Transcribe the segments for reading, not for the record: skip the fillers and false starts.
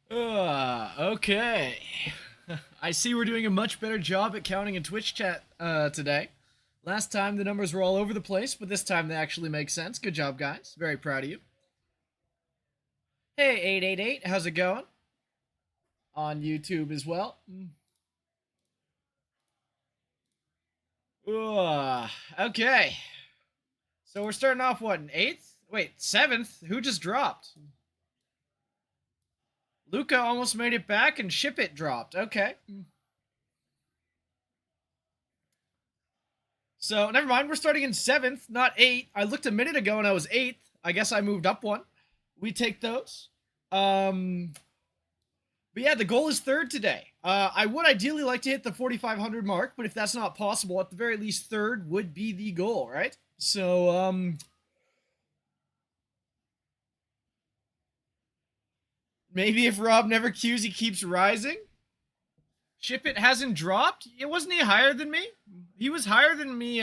Okay. I see we're doing a much better job at counting in Twitch chat today. Last time the numbers were all over the place, but this time they actually make sense. Good job, guys. Very proud of you. Hey, 888, how's it going? On YouTube as well. Okay. So we're starting off, what, in 8th? Wait, 7th? Who just dropped? Luca almost made it back and Ship It dropped. Okay. So, never mind. We're starting in 7th, not 8th. I looked a minute ago and I was 8th. I guess I moved up one. We take those. But yeah, the goal is 3rd today. I would ideally like to hit the 4,500 mark, but if that's not possible, at the very least 3rd would be the goal, right? So, maybe if Rob never queues, he keeps rising. Ship It hasn't dropped. It wasn't he higher than me? He was higher than me.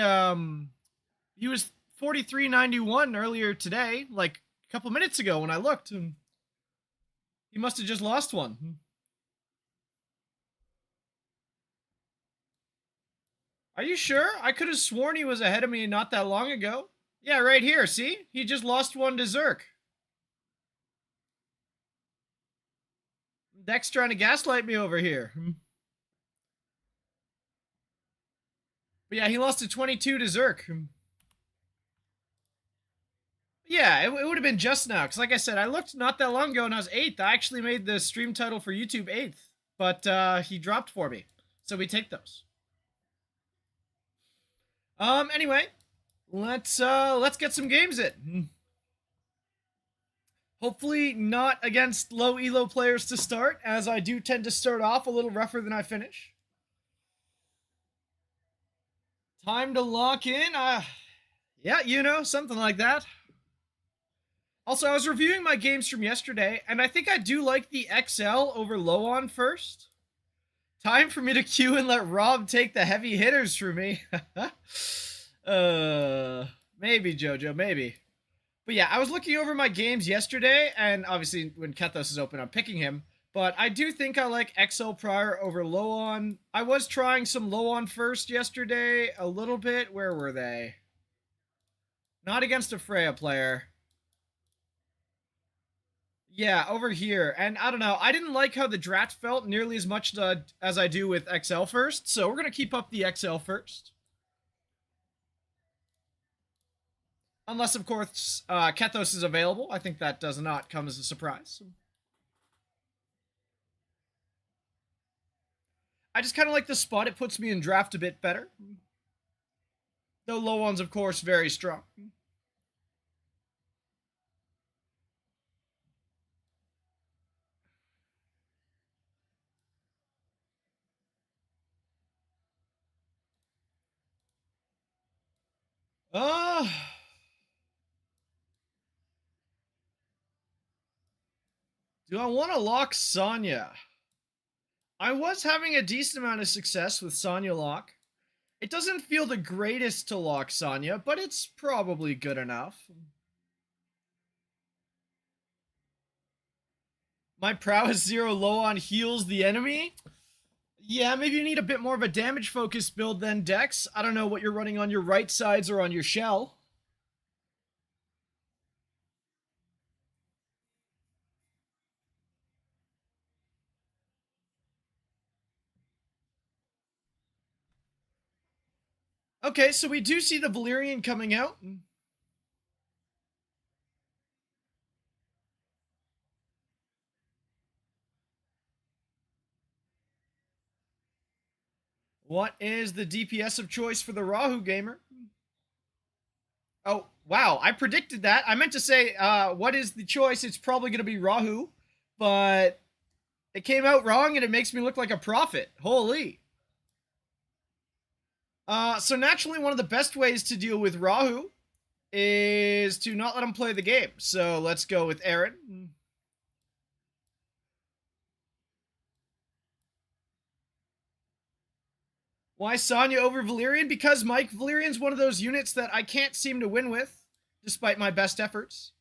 He was 43.91 earlier today, like a couple minutes ago when I looked. He must have just lost one. Are you sure? I could have sworn he was ahead of me not that long ago. Yeah, right here. See? He just lost one to Zerk. Dex trying to gaslight me over here. But yeah, he lost to 22 to Zerk. Yeah, it would have been just now. Because like I said, I looked not that long ago and I was 8th. I actually made the stream title for YouTube 8th. But he dropped for me. So we take those. Anyway, let's get some games in. Hopefully not against low elo players to start, as I do tend to start off a little rougher than I finish. Time to lock in. Yeah, you know, something like that. Also, I was reviewing my games from yesterday, and I think I do like the XL over low on first. Time for me to queue and let Rob take the heavy hitters for me. Maybe, Jojo, maybe. But yeah, I was looking over my games yesterday, and obviously when Kethos is open, I'm picking him. But I do think I like XL prior over low on. I was trying some low on first yesterday a little bit. Where were they? Not against a Freya player. Yeah, over here. And I don't know, I didn't like how the Drat felt nearly as much as I do with XL first, so we're going to keep up the XL first. Unless, of course, Kethos is available. I think that does not come as a surprise. I just kind of like the spot it puts me in draft a bit better. Though low one's, of course, very strong. Uh... Do I want to lock Sonya? I was having a decent amount of success with Sonya lock. It doesn't feel the greatest to lock Sonya, but it's probably good enough. My prowess 0 low on heals the enemy? Yeah, maybe you need a bit more of a damage focused build than Dex. I don't know what you're running on your right sides or on your shell. Okay, so we do see the Valyrian coming out. What is the DPS of choice for the Rahu gamer? Oh, wow, I predicted that. I meant to say, what is the choice? It's probably going to be Rahu, but it came out wrong and it makes me look like a prophet. Holy. So naturally, one of the best ways to deal with Rahu is to not let him play the game. So let's go with Aaron. Why Sonya over Valyrian? Because, Mike, Valyrian's one of those units that I can't seem to win with, despite my best efforts.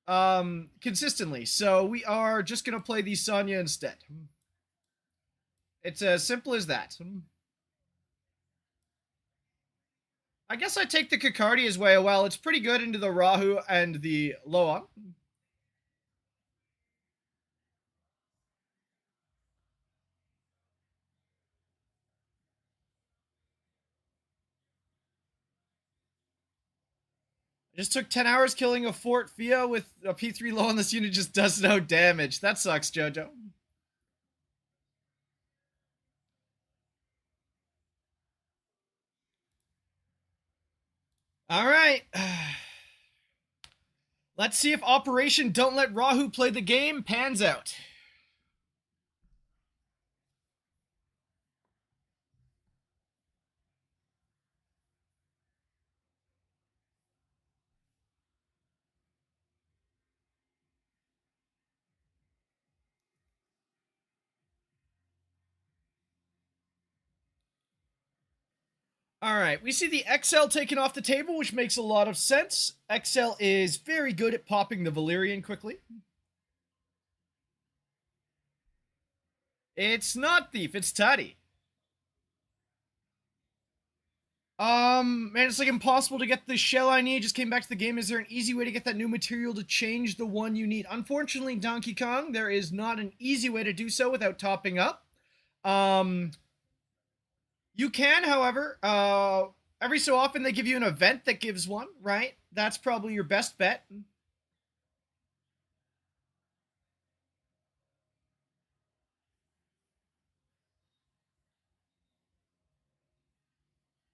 consistently. So we are just gonna play the Sonya instead. It's as simple as that. I guess I take the Kakardi as well. It's pretty good into the Rahu and the Loan. I just took 10 hours killing a Fort Fia with a P3 low on this unit, just does no damage. That sucks, Jojo. Alright. Let's see if Operation Don't Let Rahu Play the Game pans out. Alright, we see the XL taken off the table, which makes a lot of sense. XL is very good at popping the Valyrian quickly. It's not Thief, it's Toddy. Man, it's like impossible to get the shell I need. Just came back to the game. Is there an easy way to get that new material to change the one you need? Unfortunately, Donkey Kong, there is not an easy way to do so without topping up. You can, however, every so often they give you an event that gives one, right? That's probably your best bet.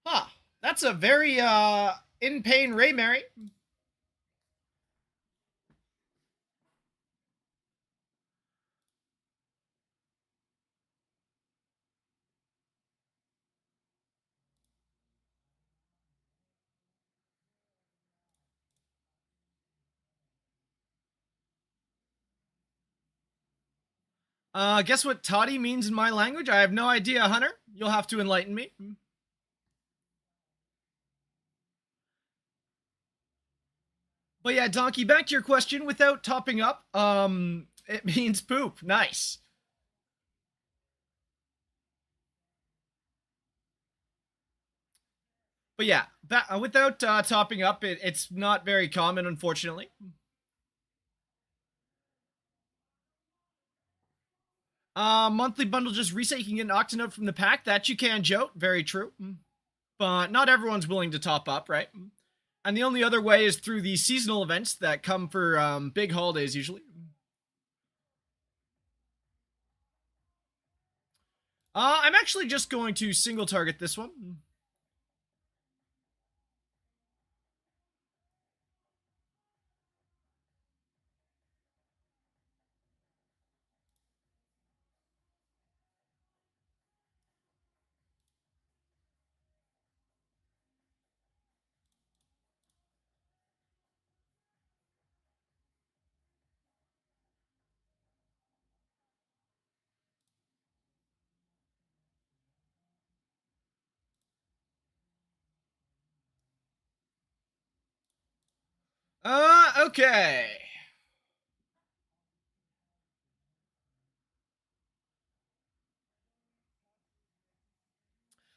Huh. That's a very, in pain Ray Mary. Guess what toddy means in my language? I have no idea, Hunter. You'll have to enlighten me. But yeah, Donkey, back to your question. Without topping up, it means poop. Nice. But yeah, without topping up, it's not very common, unfortunately. Monthly bundle just reset. You can get an Octonote from the pack. That you can, Joe. Very true. But not everyone's willing to top up, right? And the only other way is through the seasonal events that come for big holidays, usually. I'm actually just going to single target this one. Okay.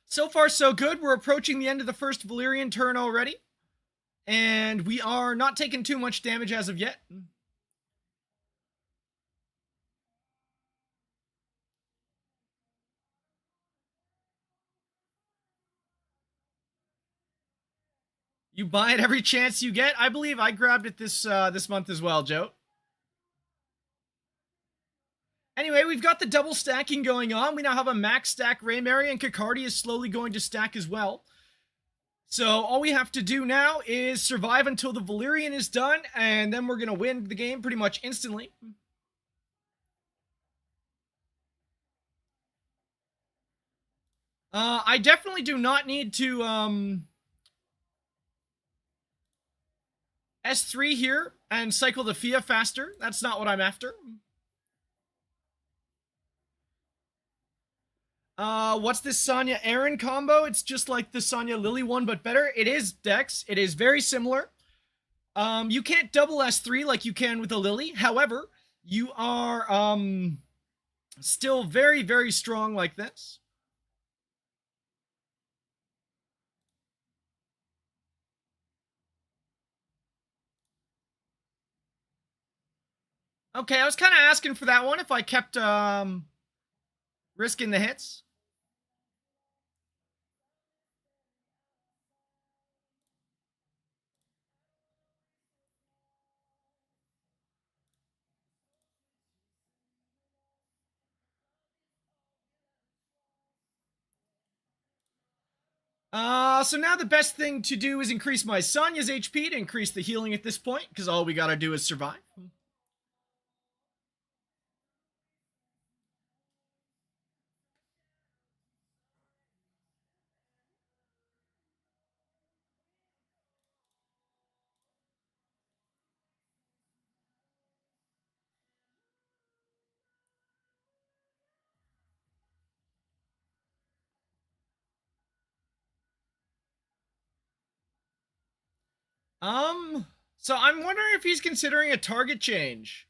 So far, so good. We're approaching the end of the first Valyrian turn already. And we are not taking too much damage as of yet. You buy it every chance you get. I believe I grabbed it this month as well, Joe. Anyway, we've got the double stacking going on. We now have a max stack Raymary, and Kakardi is slowly going to stack as well. So all we have to do now is survive until the Valyrian is done, and then we're going to win the game pretty much instantly. I definitely do not need to S3 here and cycle the Fia faster. That's not what I'm after. What's this Sonya Aaron combo? It's just like the Sonya Lily one, but better. It is Dex. It is very similar. You can't double S3 like you can with a Lily. However, you are still very, very strong like this. Okay, I was kind of asking for that one if I kept risking the hits. So now the best thing to do is increase my Sonya's HP to increase the healing at this point, because all we gotta do is survive. So I'm wondering if he's considering a target change.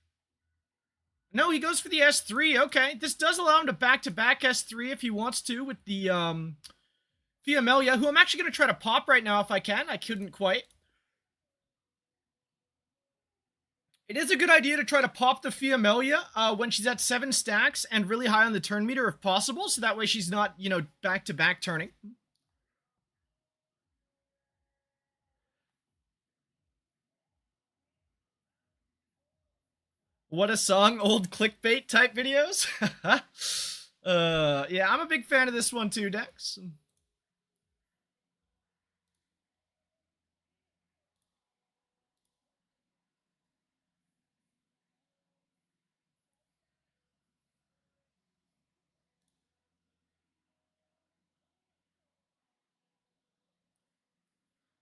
No, he goes for the S3. Okay, this does allow him to back-to-back S3 if he wants to with the Fiamelia, who I'm actually going to try to pop right now if I can. I couldn't quite. It is a good idea to try to pop the Fiamelia when she's at 7 stacks and really high on the turn meter if possible, so that way she's not, you know, back-to-back turning. What a song, old clickbait type videos. Yeah, I'm a big fan of this one too, Dex.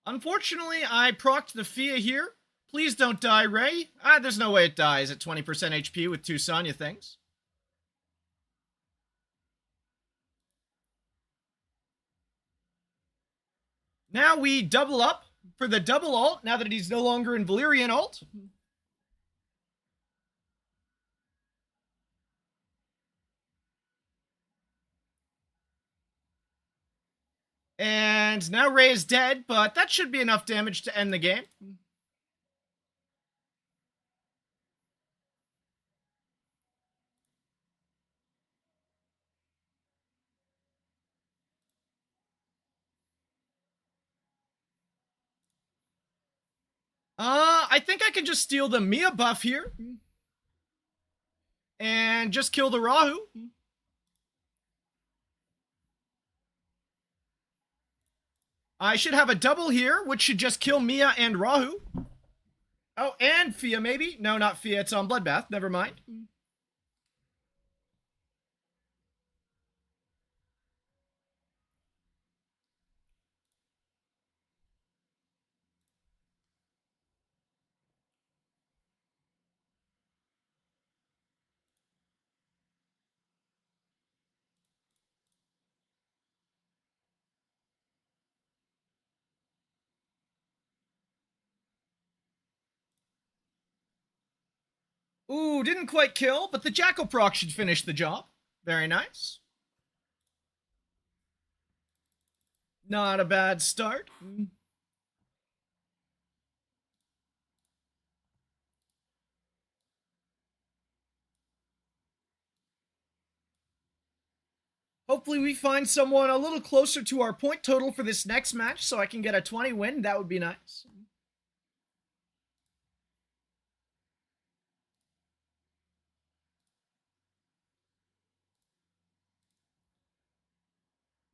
Unfortunately, I procced the Fia here. Please don't die, Ray. There's no way it dies at 20% HP with 2 Sonya things. Now we double up for the double ult, now that he's no longer in Valyrian ult. And now Ray is dead, but that should be enough damage to end the game. I think I can just steal the Mia buff here. And just kill the Rahu. I should have a double here, which should just kill Mia and Rahu. Oh, and Fia, maybe? No, not Fia. It's on Bloodbath. Never mind. Ooh, didn't quite kill, but the Jackal proc should finish the job. Very nice. Not a bad start. Hopefully we find someone a little closer to our point total for this next match so I can get a 20 win. That would be nice.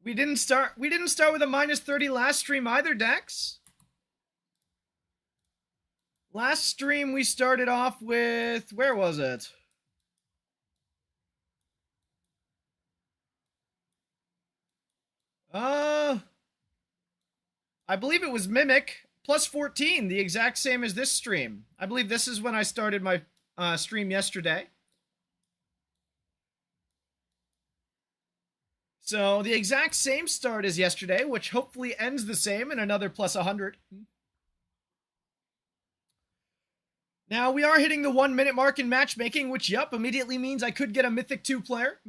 We didn't start with a minus 30 last stream either, Dex. Last stream we started off with, where was it? I believe it was Mimic plus 14, the exact same as this stream. I believe this is when I started my stream yesterday. So the exact same start as yesterday, which hopefully ends the same in another plus 100. Now we are hitting the 1 minute mark in matchmaking, which, yep, immediately means I could get a Mythic 2 player.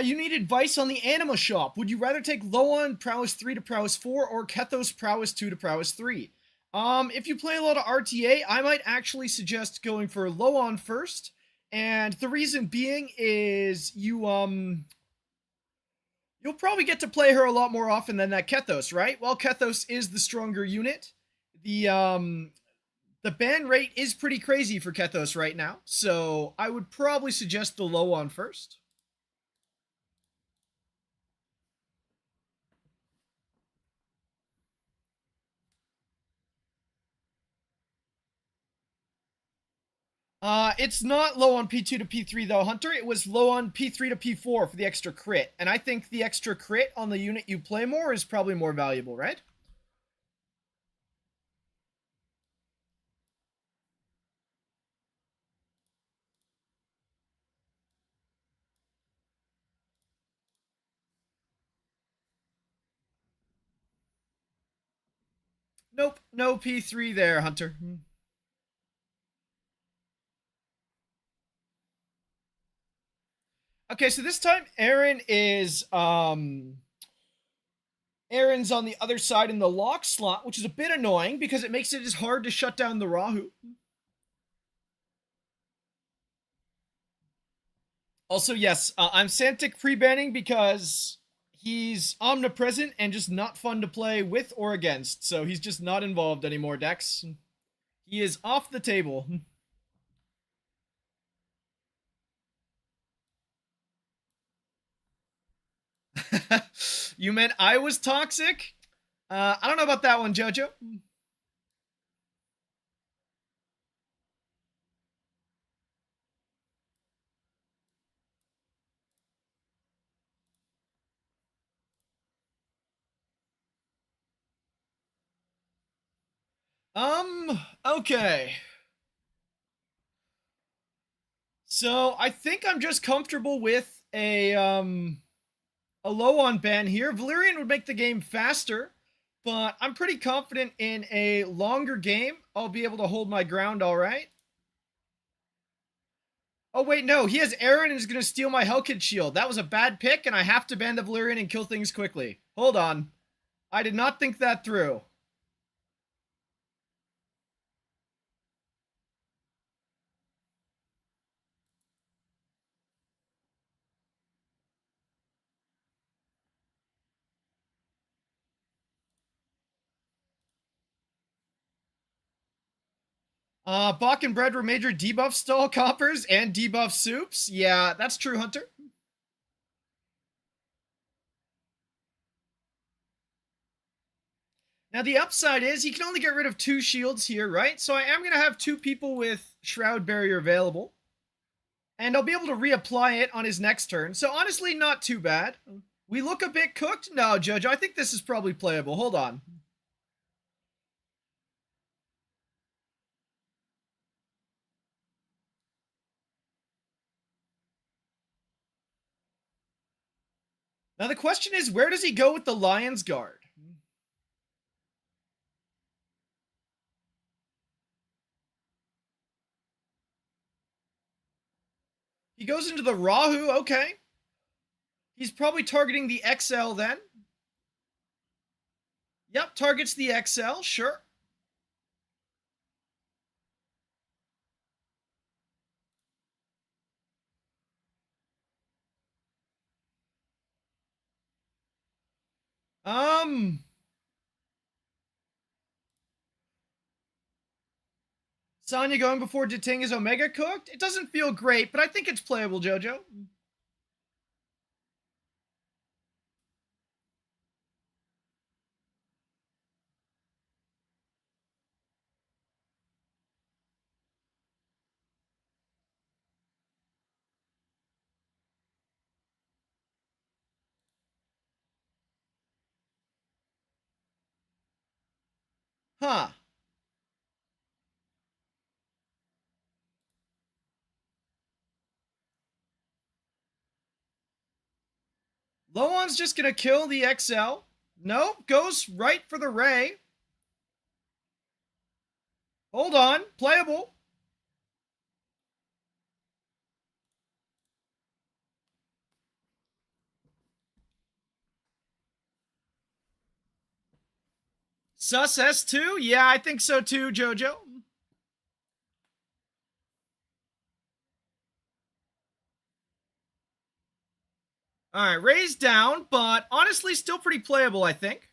You need advice on the Anima shop. Would you rather take Loan Prowess 3 to Prowess 4 or Kethos Prowess 2 to Prowess 3? If you play a lot of RTA, I might actually suggest going for Loan first. And the reason being is you'll probably get to play her a lot more often than that Kethos, right? While Kethos is the stronger unit, the ban rate is pretty crazy for Kethos right now. So I would probably suggest the Loan first. It's not low on P2 to P3 though, Hunter. It was low on P3 to P4 for the extra crit. And I think the extra crit on the unit you play more is probably more valuable, right? Nope, no P3 there, Hunter. Okay, so this time Aaron's on the other side in the lock slot, which is a bit annoying because it makes it as hard to shut down the Rahu. Also, yes, I'm Santic pre-banning because he's omnipresent and just not fun to play with or against, so he's just not involved anymore, Dex. He is off the table. You meant I was toxic? I don't know about that one, Jojo. Okay. So I think I'm just comfortable with a low on ban here. Valyrian would make the game faster, but I'm pretty confident in a longer game. I'll be able to hold my ground all right. Oh, wait, no. He has Aaron and is going to steal my Hellkid shield. That was a bad pick, and I have to ban the Valyrian and kill things quickly. Hold on. I did not think that through. Bach and Bread were major debuff stall coppers and debuff soups. Yeah, that's true, Hunter. Now, the upside is he can only get rid of 2 shields here, right? So I am going to have 2 people with Shroud Barrier available. And I'll be able to reapply it on his next turn. So honestly, not too bad. We look a bit cooked? No, Jojo, I think this is probably playable. Hold on. Now the question is, where does he go with the Lion's Guard? He goes into the Rahu, okay. He's probably targeting the XL then. Yep, targets the XL, sure. Sonya going before Jiting is Omega cooked? It doesn't feel great, but I think it's playable, Jojo. Huh. Lowan's just gonna kill the XL. Nope, goes right for the Ray. Hold on. Playable. Sus S2? Yeah, I think so too, Jojo. All right, raised down, but honestly still pretty playable, I think.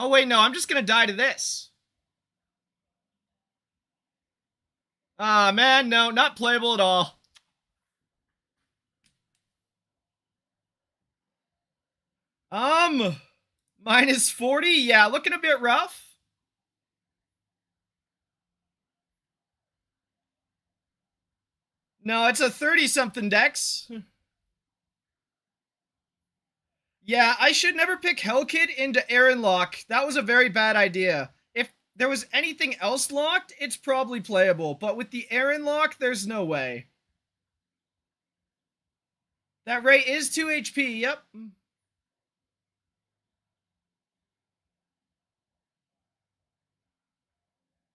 Oh, wait, no, I'm just going to die to this. Ah, man, no, not playable at all. Minus 40? Yeah, looking a bit rough. No, it's a 30-something dex. Yeah, I should never pick Hellkid into Aaron Lock. That was a very bad idea. If there was anything else locked, it's probably playable. But with the Aaron Lock, there's no way. That Ray is 2 HP, yep.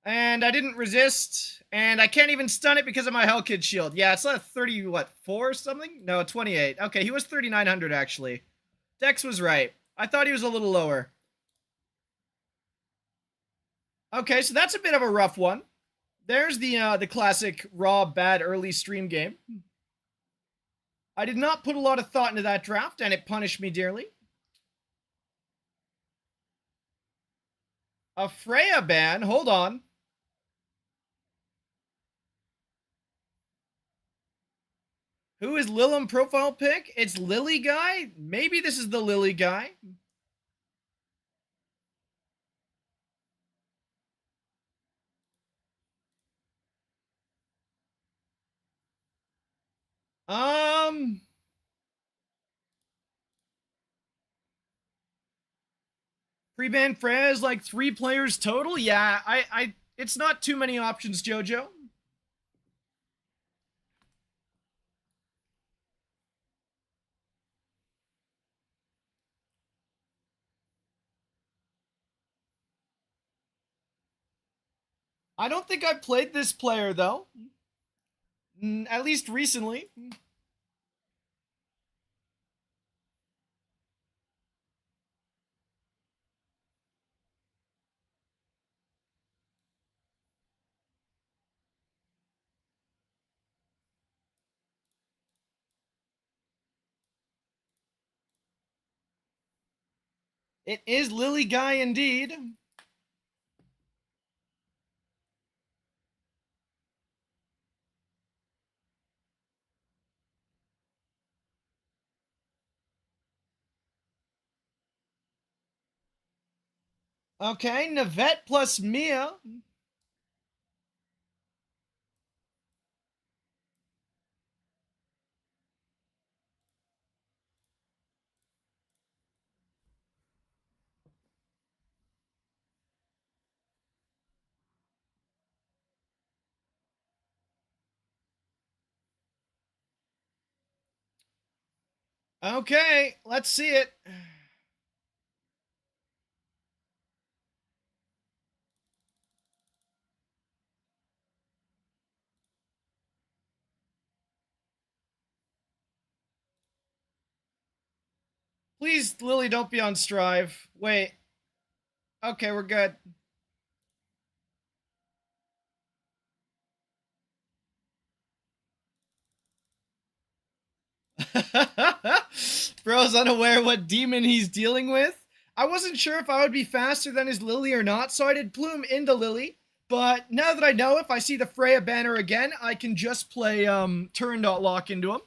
And I didn't resist. And I can't even stun it because of my Hellkid shield. Yeah, it's like 30, what, 4 or something? No, 28. Okay, he was 3,900 actually. Dex was right. I thought he was a little lower. Okay, so that's a bit of a rough one. There's the classic raw bad early stream game. I did not put a lot of thought into that draft, and it punished me dearly. A Freya ban? Hold on. Who is Lilim profile pick? It's Lily guy? Maybe this is the Lily guy. Pre-ban Freya is like 3 players total? Yeah, it's not too many options, Jojo. I don't think I've played this player, though. At least recently. It is Lily Guy indeed. Okay, Navette plus Mia. Okay, let's see it. Please, Lily, don't be on Strive. Wait. Okay, we're good. Bro's unaware what demon he's dealing with. I wasn't sure if I would be faster than his Lily or not, so I did Plume into Lily. But now that I know, if I see the Freya banner again, I can just play Turn.Lock into him.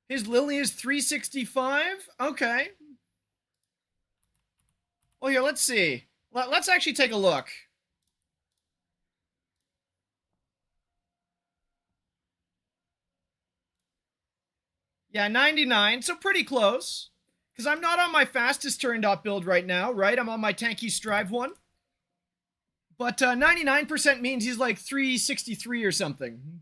His Lily is 365? Okay. Well, here, let's see. Let's actually take a look. Yeah, 99, so pretty close. Because I'm not on my fastest build right now, right? I'm on my tanky Strive one. But 99% means he's like 363 or something.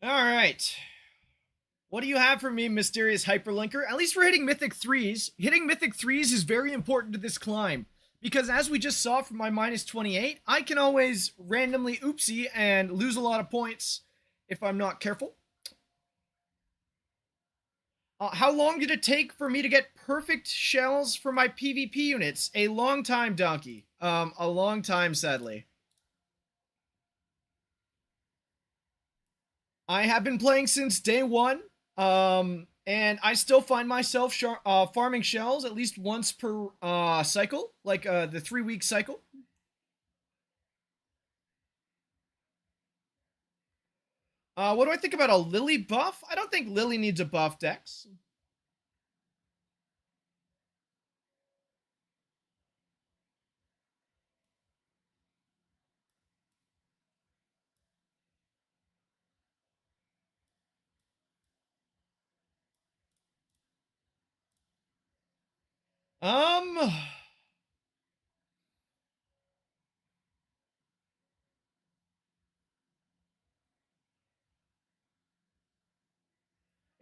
All right. What do you have for me, Mysterious Hyperlinker? At least we're hitting Mythic 3s. Hitting Mythic 3s is very important to this climb. Because as we just saw from my minus 28, I can always randomly oopsie and lose a lot of points if I'm not careful. How long did it take for me to get perfect shells for my PvP units? A long time, Donkey. A long time, sadly. I have been playing since day one, and I still find myself farming shells at least once per cycle, like the 3 week cycle. What do I think about a Lily buff? I don't think Lily needs a buff, Dex. Um,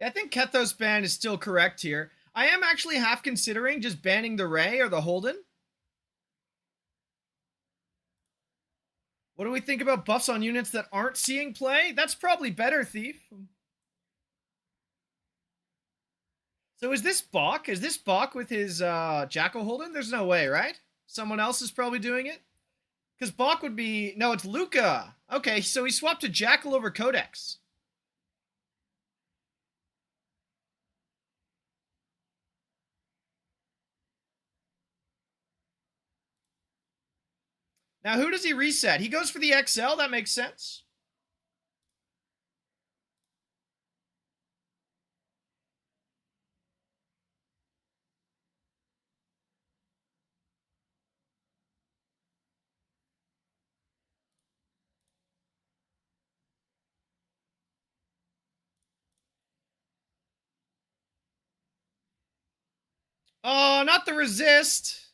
I think Kethos ban is still correct here. I am actually half considering just banning the Ray or the Holden. What do we think about buffs on units that aren't seeing play? That's probably better, Thief. So is this Bach? Is this Bach with his Jackal Holden? There's no way, right? Someone else is probably doing it? Because Bach would be... No, it's Luca. Okay, so he swapped to Jackal over Codex. Now, who does he reset? He goes for the XL? That makes sense. Oh, not the resist.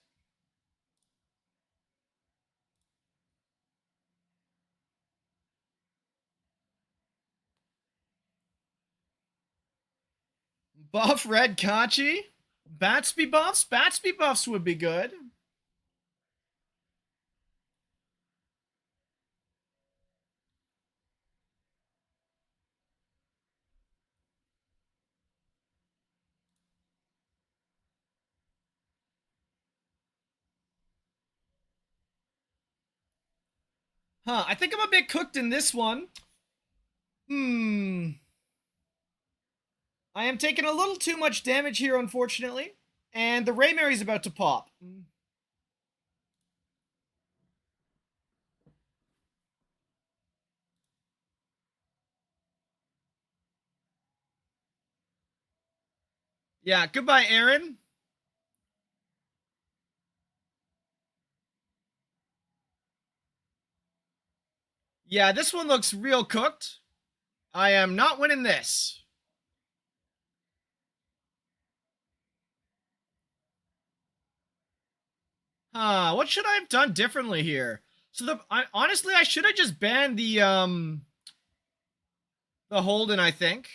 Buff Red Kachi? Batsby buffs? Batsby buffs would be good. Huh, I think I'm a bit cooked in this one. I am taking a little too much damage here, unfortunately. And the Raymary's about to pop. Yeah, goodbye, Aaron. Yeah, this one looks real cooked. I am not winning this. What should I have done differently here? So honestly, I should have just banned the Holden, I think.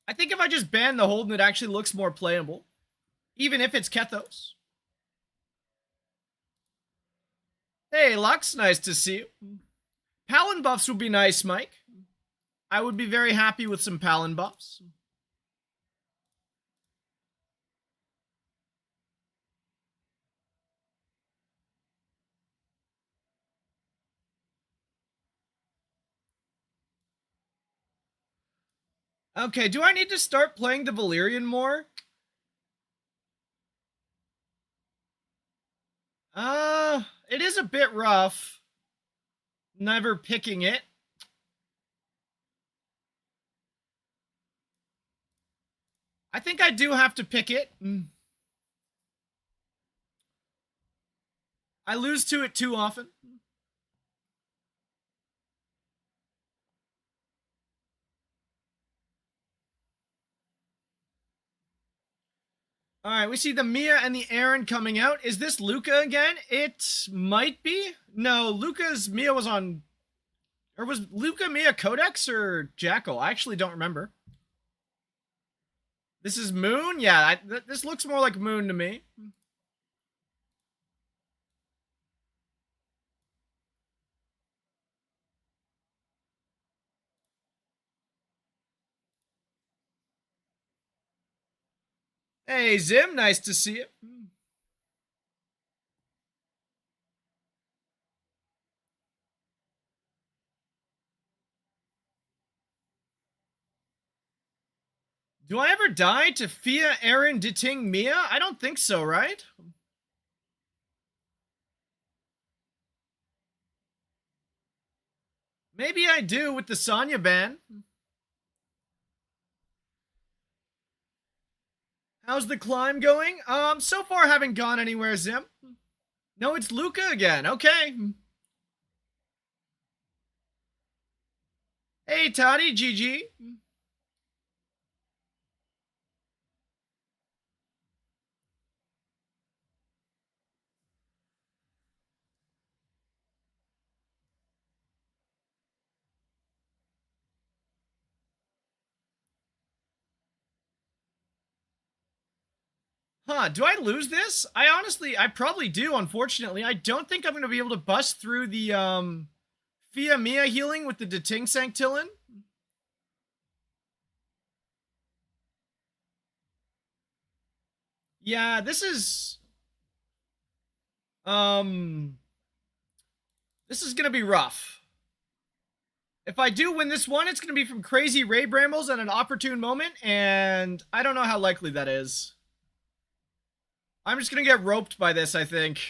I think if I just ban the Holden, it actually looks more playable. Even if it's Kethos. Hey, Lux, nice to see you. Palin buffs would be nice, Mike. I would be very happy with some Palin buffs. Okay, do I need to start playing the Valyrian more? It is a bit rough. Never picking it. I think I do have to pick it. I lose to it too often. All right, we see the Mia and the Aaron coming out. Is this Luca again? It might be. No, Luca's Mia was on Or was Luca Mia Codex or Jackal? I actually don't remember. This is Moon? Yeah, this looks more like Moon to me. Hey, Zim, nice to see you. Do I ever die to Fia, Aaron, Diting, Mia? I don't think so, right? Maybe I do with the Sonya ban. How's the climb going? So far haven't gone anywhere, Zim. No, it's Luca again. Okay. Hey, Toddy, GG. Huh, do I lose this? I probably do, unfortunately. I don't think I'm going to be able to bust through the, Fia Mia healing with the Deting Sanctillin. Yeah, um, this is going to be rough. If I do win this one, it's going to be from crazy Ray Brambles at an opportune moment, and I don't know how likely that is. I'm just going to get roped by this, I think.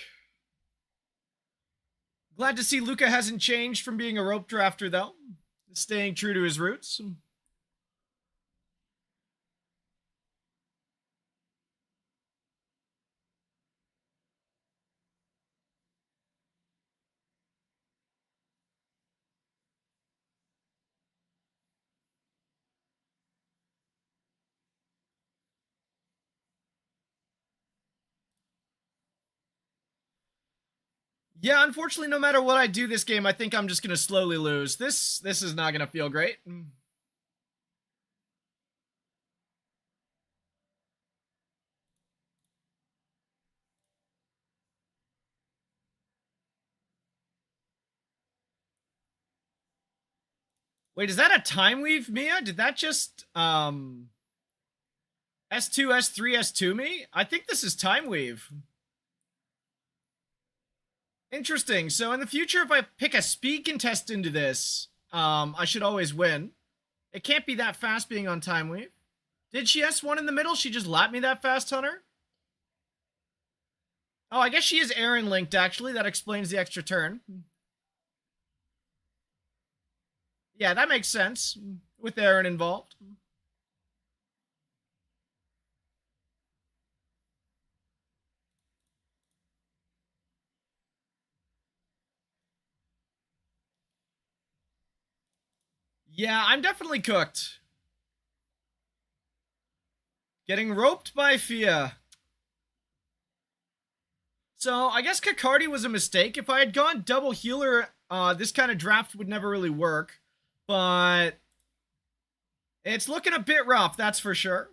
Glad to see Luca hasn't changed from being a rope drafter, though. Staying true to his roots. Yeah, unfortunately, no matter what I do this game, I think I'm just going to slowly lose. This is not going to feel great. Wait, is that a time weave, Mia? Did that just, S2, S3, S2 me? I think this is time weave. Interesting. So in the future, if I pick a speed contest into this, I should always win. It can't be that fast being on time weave. Did she S1 in the middle? She just lapped me that fast, Hunter? Oh, I guess she is Aaron linked, actually. That explains the extra turn. Yeah, that makes sense with Aaron involved. Yeah, I'm definitely cooked. Getting roped by Fia. So, I guess Kakardi was a mistake. If I had gone double healer, this kind of draft would never really work. But it's looking a bit rough, that's for sure.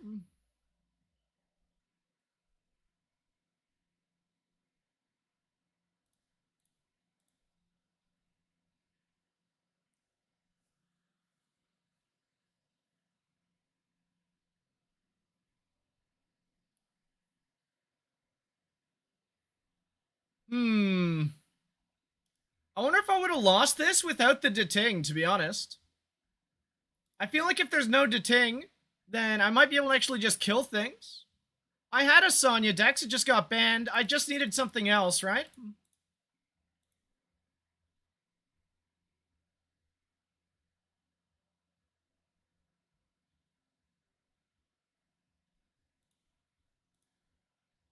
Hmm. I wonder if I would have lost this without the deting, to be honest. I feel like if there's no deting, then I might be able to actually just kill things. I had a Sonya Dex, it just got banned. I just needed something else, right?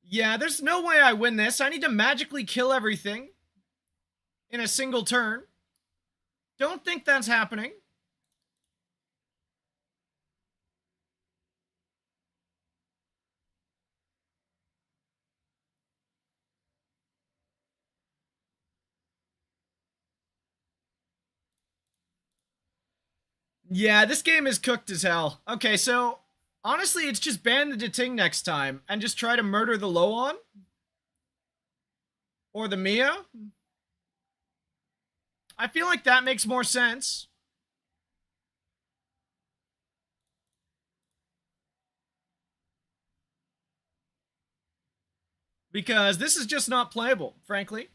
Yeah, there's no way I win this. I need to magically kill everything in a single turn. Don't think that's happening. Yeah, this game is cooked as hell. Okay, so honestly, it's just ban the Ting next time and just try to murder the Loan or the Mia. I feel like that makes more sense. Because this is just not playable, frankly.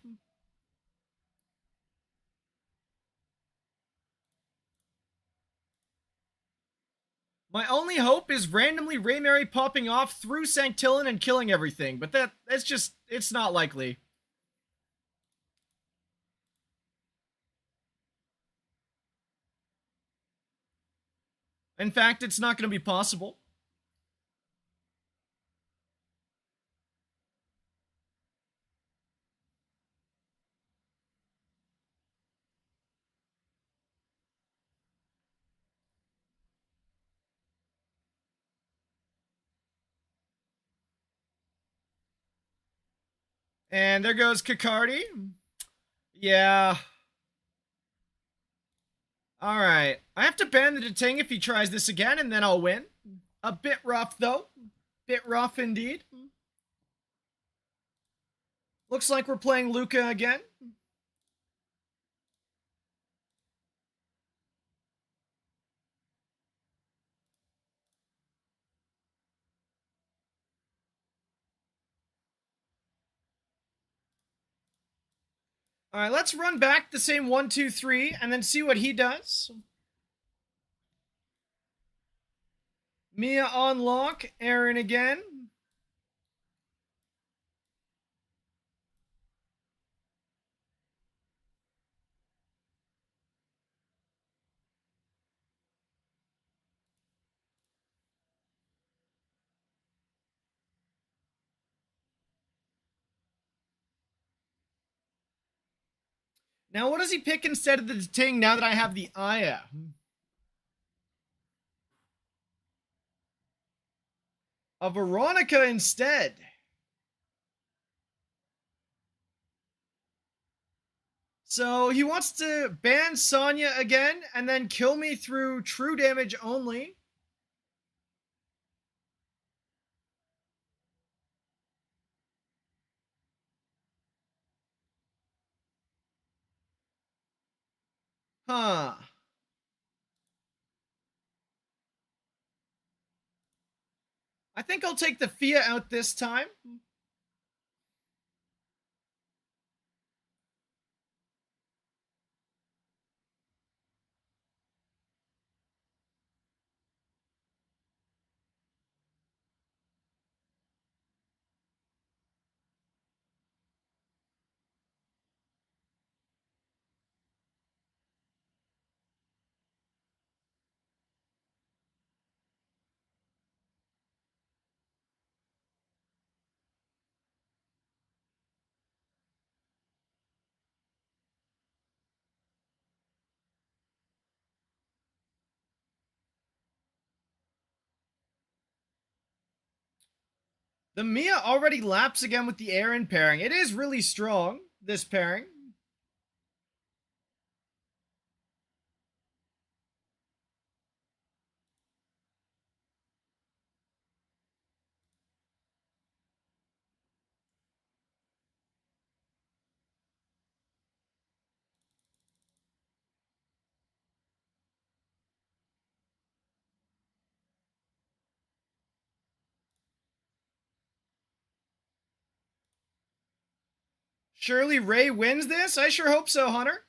My only hope is randomly Raymary popping off through Sanctillon and killing everything, but that's just, it's not likely. In fact, it's not going to be possible. And there goes Kakardi. Yeah. Alright. I have to ban the Ting if he tries this again, and then I'll win. A bit rough, though. Bit rough indeed. Looks like we're playing Luca again. Alright, let's run back the same 1-2-3 and then see what he does. Mia on lock, Aaron again. Now, what does he pick instead of the Ting now that I have the Aya? A Veronica instead. So he wants to ban Sonya again and then kill me through true damage only. Huh. I think I'll take the Fia out this time. The Mia already laps again with the Aaron pairing. It is really strong, this pairing. Surely Ray wins this? I sure hope so, Hunter.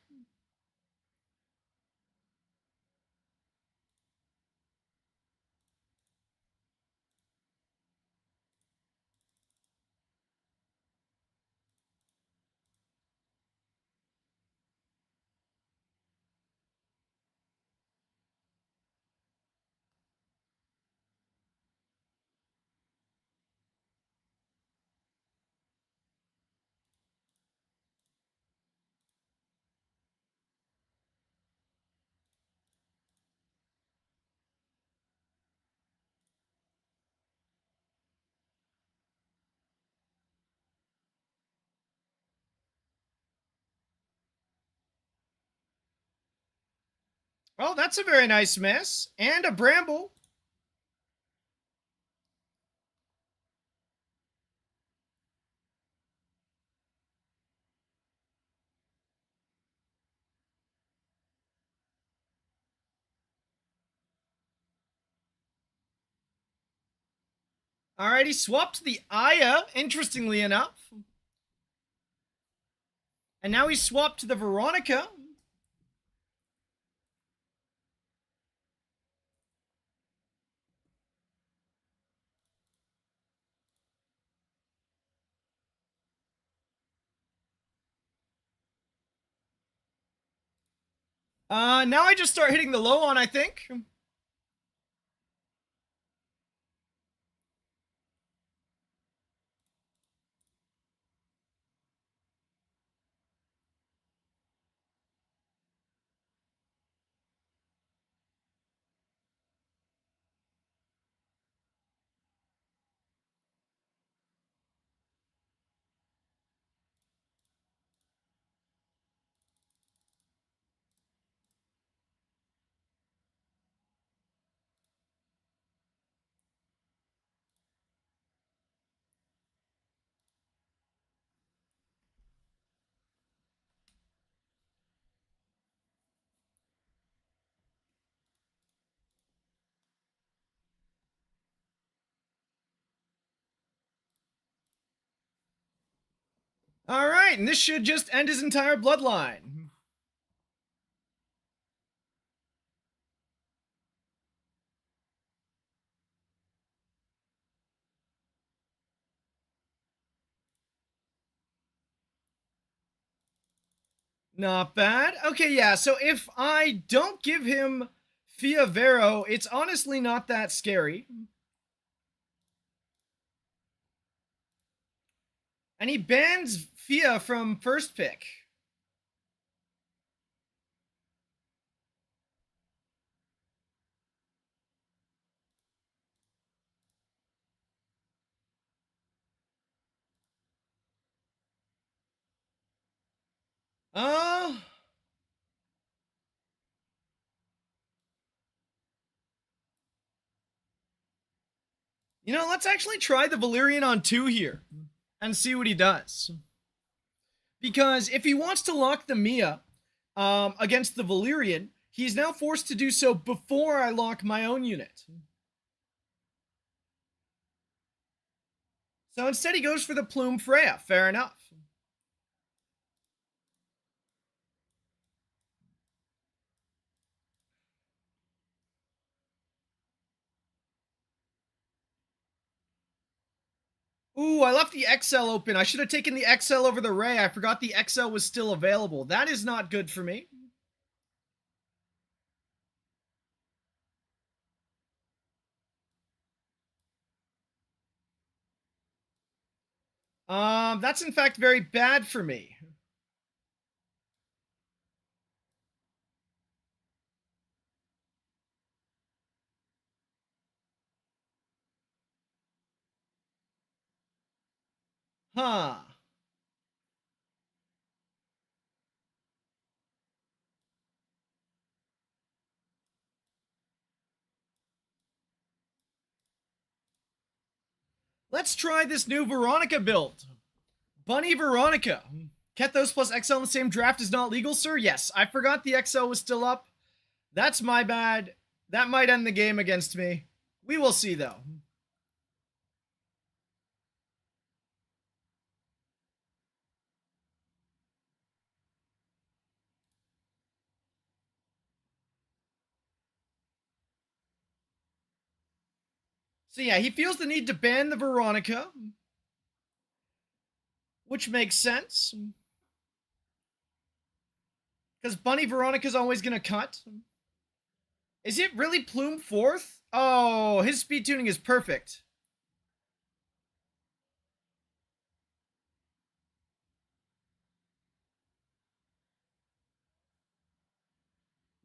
Oh, that's a very nice miss. And a bramble. Alright, he swapped the Aya, interestingly enough. And now he swapped to the Veronica. Now I just start hitting the low on, I think. Alright, and this should just end his entire bloodline. Not bad. Okay, yeah, so if I don't give him Fia Vero, it's honestly not that scary. And he bans Fia from first pick. Uh, you know, let's actually try the Valyrian on 2 here and see what he does. Because if he wants to lock the Mia against the Valyrian, he's now forced to do so before I lock my own unit. So instead he goes for the Plume Freya. Fair enough. Ooh, I left the XL open. I should have taken the XL over the Ray. I forgot the XL was still available. That is not good for me. That's in fact very bad for me. Huh. Let's try this new Veronica build. Bunny Veronica. Kethos plus XL in the same draft is not legal, sir? Yes, I forgot the XL was still up. That's my bad. That might end the game against me. We will see, though. So yeah, he feels the need to ban the Veronica, which makes sense. Because Bunny Veronica's always going to cut. Is it really Plume 4th? Oh, his speed tuning is perfect.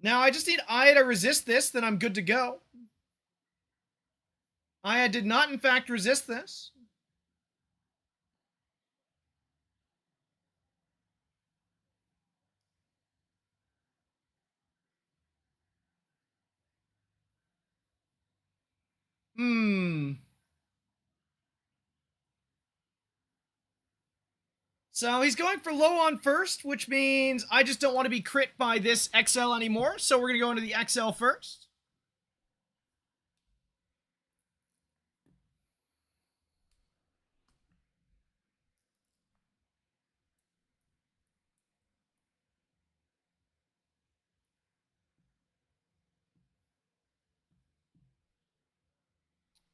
Now I just need Aya to resist this, then I'm good to go. Aya did not, in fact, resist this. Hmm. So he's going for low on first, which means I just don't want to be crit by this XL anymore. So we're going to go into the XL first.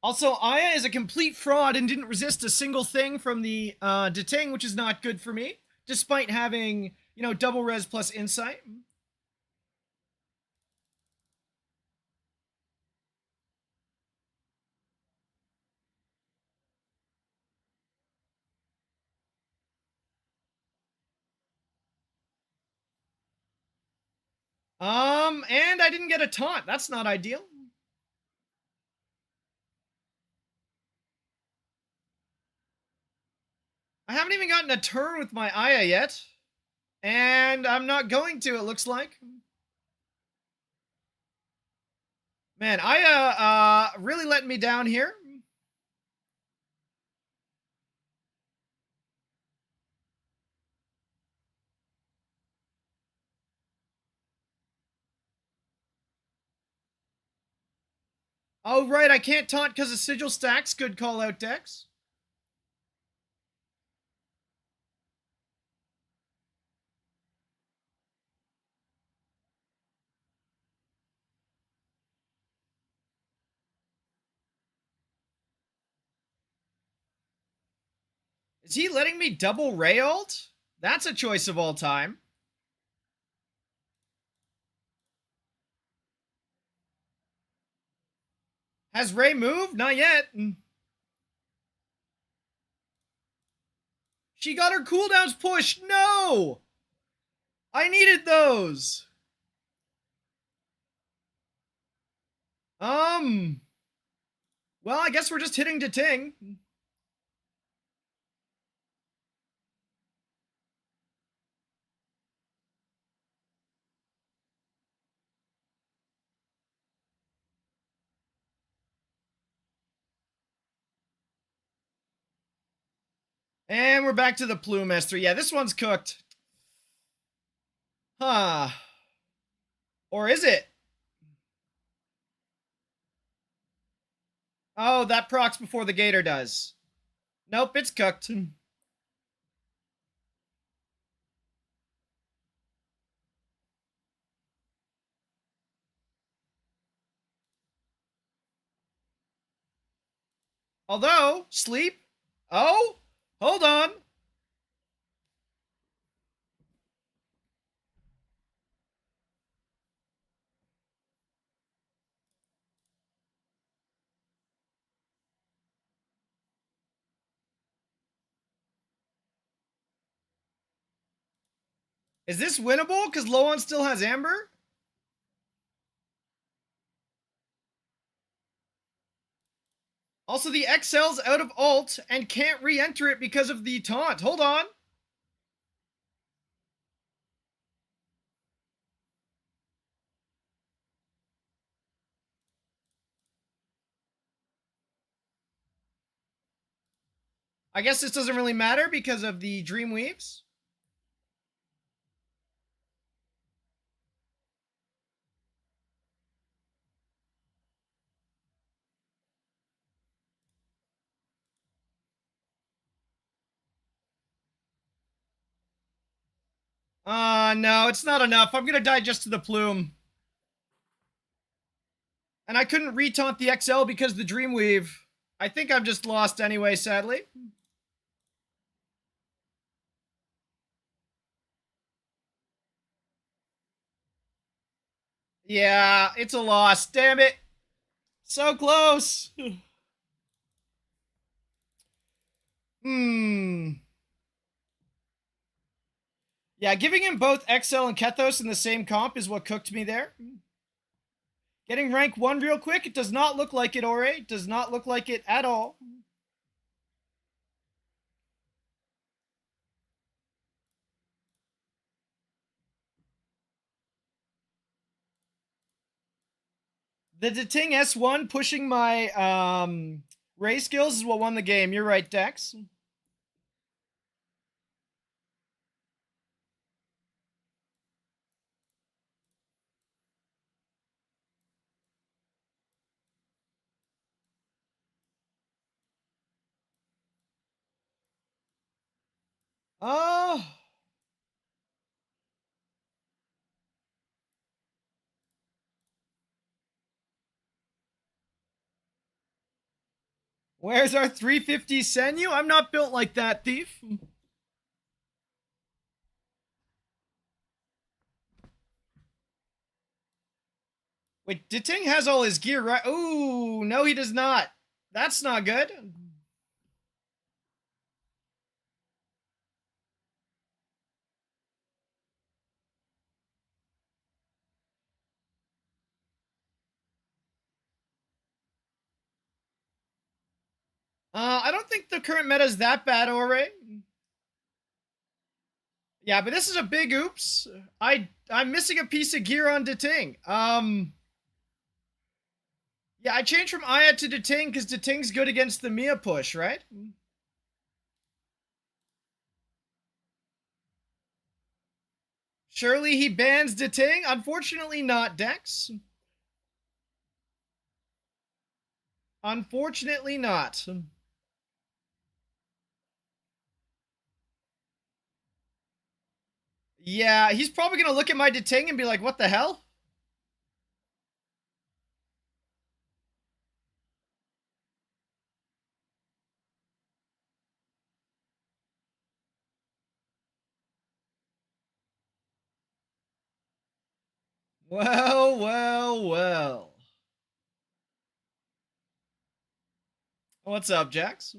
Also, Aya is a complete fraud and didn't resist a single thing from the Deting, which is not good for me, despite having, double res plus insight. And I didn't get a taunt. That's not ideal. I haven't even gotten a turn with my Aya yet. And I'm not going to, it looks like. Man, Aya really letting me down here. Oh, right, I can't taunt because of Sigil Stacks. Good call out, Dex. Is he letting me double Ray ult? That's a choice of all time. Has Ray moved? Not yet. She got her cooldowns pushed. No! I needed those. Well, I guess we're just hitting to Ting. And we're back to the Plume Esther. Yeah, this one's cooked. Huh. Or is it? Oh, that procs before the Gator does. Nope, it's cooked. Although, sleep. Oh, hold on. Is this winnable? Because Loan still has Amber? Also, the XL's out of ult and can't re-enter it because of the taunt. Hold on. I guess this doesn't really matter because of the Dreamweaves. No, it's not enough. I'm gonna die just to the Plume. And I couldn't retaunt the XL because the Dreamweave. I think I'm just lost anyway, sadly. Yeah, it's a loss. Damn it. So close. Hmm. Yeah, giving him both XL and Kethos in the same comp is what cooked me there. Getting rank 1 real quick. It does not look like it, Ore. It does not look like it at all. The Deting S1 pushing my Ray skills is what won the game. You're right, Dex. Oh. Where's our 350 Senyu? I'm not built like that, thief. Wait, Deting has all his gear, right? Ooh, no, he does not. That's not good. I don't think the current meta is that bad, already. Yeah, but this is a big oops. I'm missing a piece of gear on Deting. Yeah, I changed from Aya to Deting because Deting's good against the Mia push, right? Surely he bans Deting? Unfortunately not, Dex. Unfortunately not. Yeah, he's probably gonna look at my Deting and be like, what the hell? Well, well, well. What's up, Jax?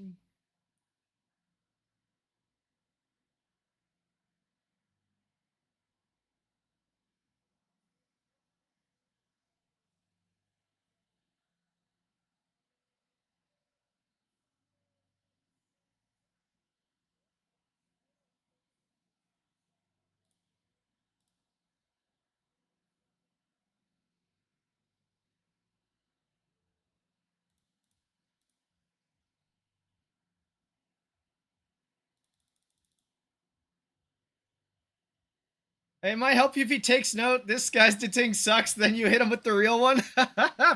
It might help you if he takes note. This guy's Deting sucks, then you hit him with the real one.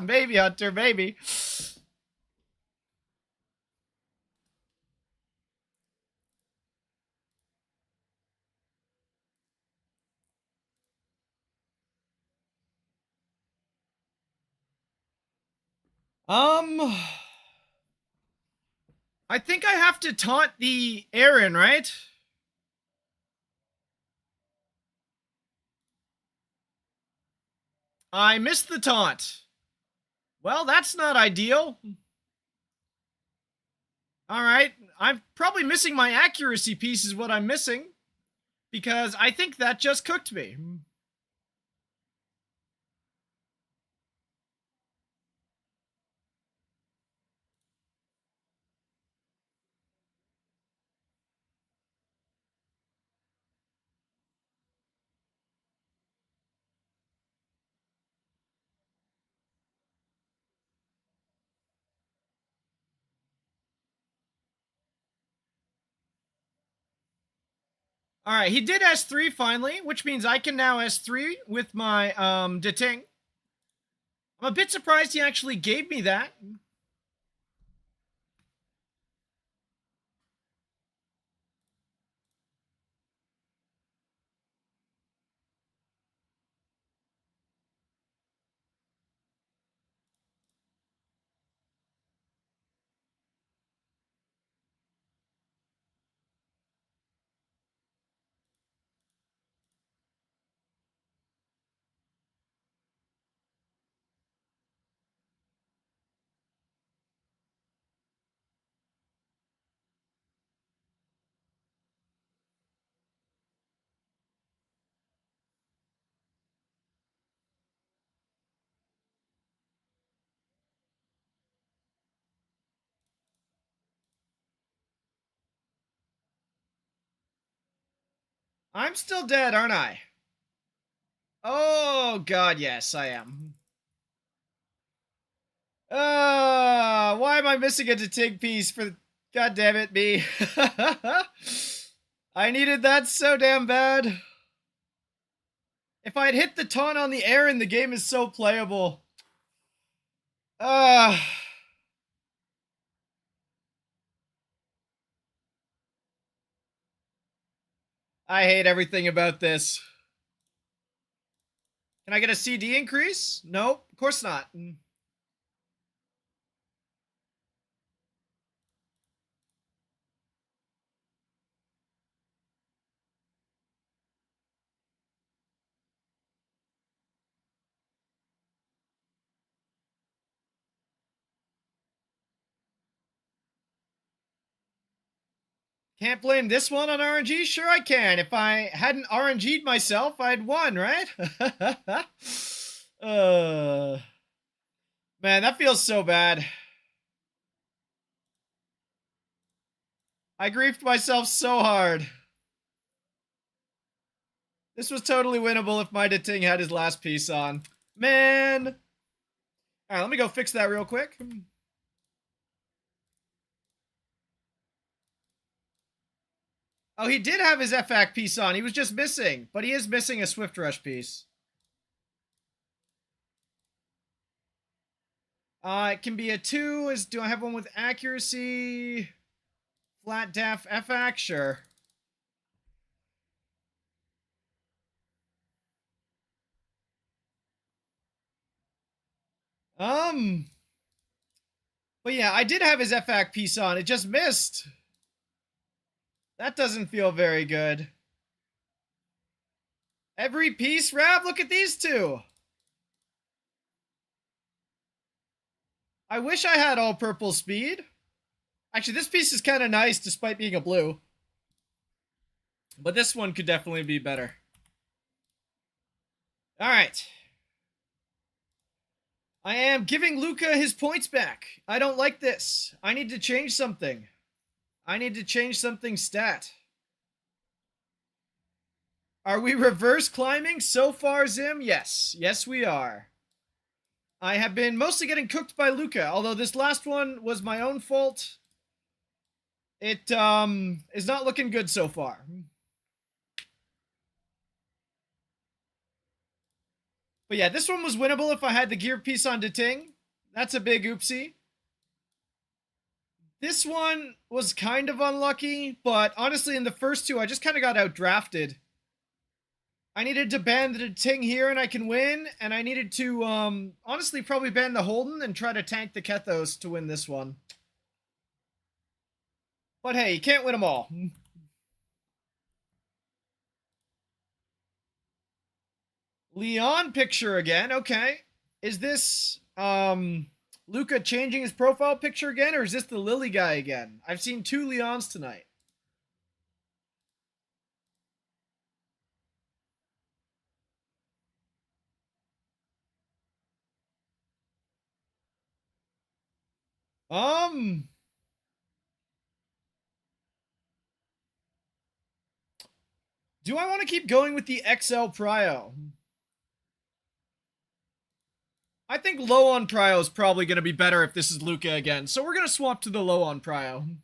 Maybe, Hunter, maybe. Um, I think I have to taunt the Aaron, right? I missed the taunt. Well, that's not ideal. All right, I'm probably missing my accuracy piece is what I'm missing. Because I think that just cooked me. All right, he did S3 finally, which means I can now S3 with my Deting. I'm a bit surprised he actually gave me that. I'm still dead, aren't I? Oh, God, yes, I am. am I missing a Ting piece for... God damn it, me. I needed that so damn bad. If I had hit the taunt on the air and the game is so playable. I hate everything about this. Can I get a CD increase? Nope, of course not. Can't blame this one on RNG? Sure I can. If I hadn't RNG'd myself, I'd won, right? Man, that feels so bad. I griefed myself so hard. This was totally winnable if my Ting had his last piece on. Man! Alright, let me go fix that real quick. Oh, he did have his FAC piece on. He was just missing. But he is missing a Swift Rush piece. It can be a 2. Do I have one with accuracy? Flat def FAC? Sure. But yeah, I did have his FAC piece on. It just missed. That doesn't feel very good. Every piece, Rab, look at these two. I wish I had all purple speed. Actually, this piece is kind of nice despite being a blue. But this one could definitely be better. Alright. I am giving Luca his points back. I don't like this. I need to change something. I need to change something stat. Are we reverse climbing so far, Zim? Yes. Yes, we are. I have been mostly getting cooked by Luca, although this last one was my own fault. It is not looking good so far. But yeah, this one was winnable if I had the gear piece on Ting. That's a big oopsie. This one was kind of unlucky, but honestly, in the first two, I just kind of got outdrafted. I needed to ban the Ting here and I can win, and I needed to, honestly, probably ban the Holden and try to tank the Kethos to win this one. But hey, you can't win them all. Leon picture again, okay. Is this, Luca changing his profile picture again, or is this the Lily guy again? I've seen 2 Leons tonight. Do I want to keep going with the XL Prio? I think low on Prio is probably going to be better if this is Luca again, so we're going to swap to the low on Prio.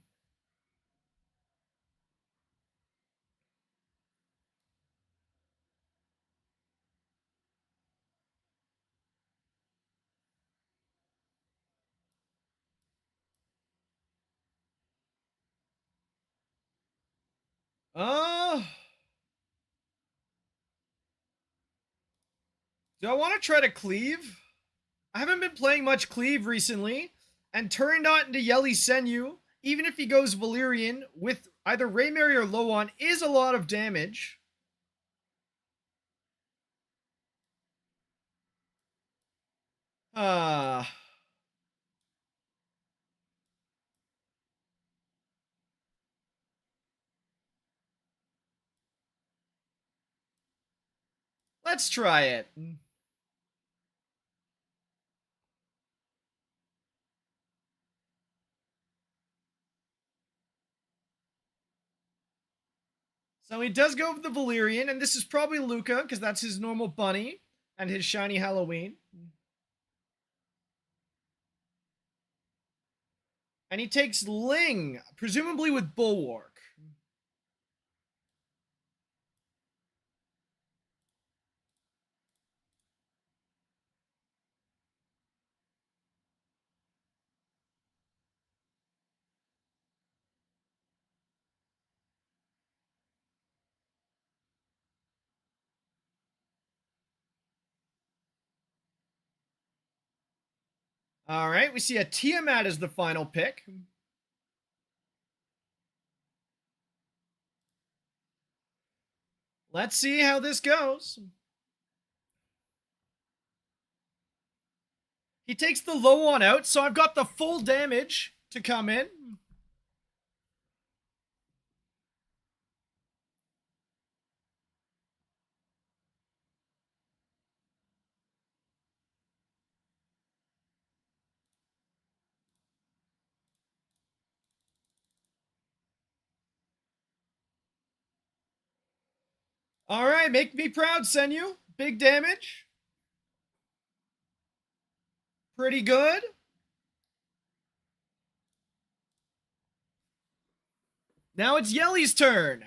Do I want to try to Cleave? I haven't been playing much Cleave recently, and turning on into Yeli Senyu, even if he goes Valyrian with either Raymary or Lowon, is a lot of damage. Let's try it. So he does go with the Valyrian, and this is probably Luca, because that's his normal bunny, and his shiny Halloween. And he takes Ling, presumably with Bulwark. All right, we see a Tiamat as the final pick. Let's see how this goes. He takes the low one out, so I've got the full damage to come in. All right, make me proud, Senyu. Big damage. Pretty good. Now it's Yeli's turn.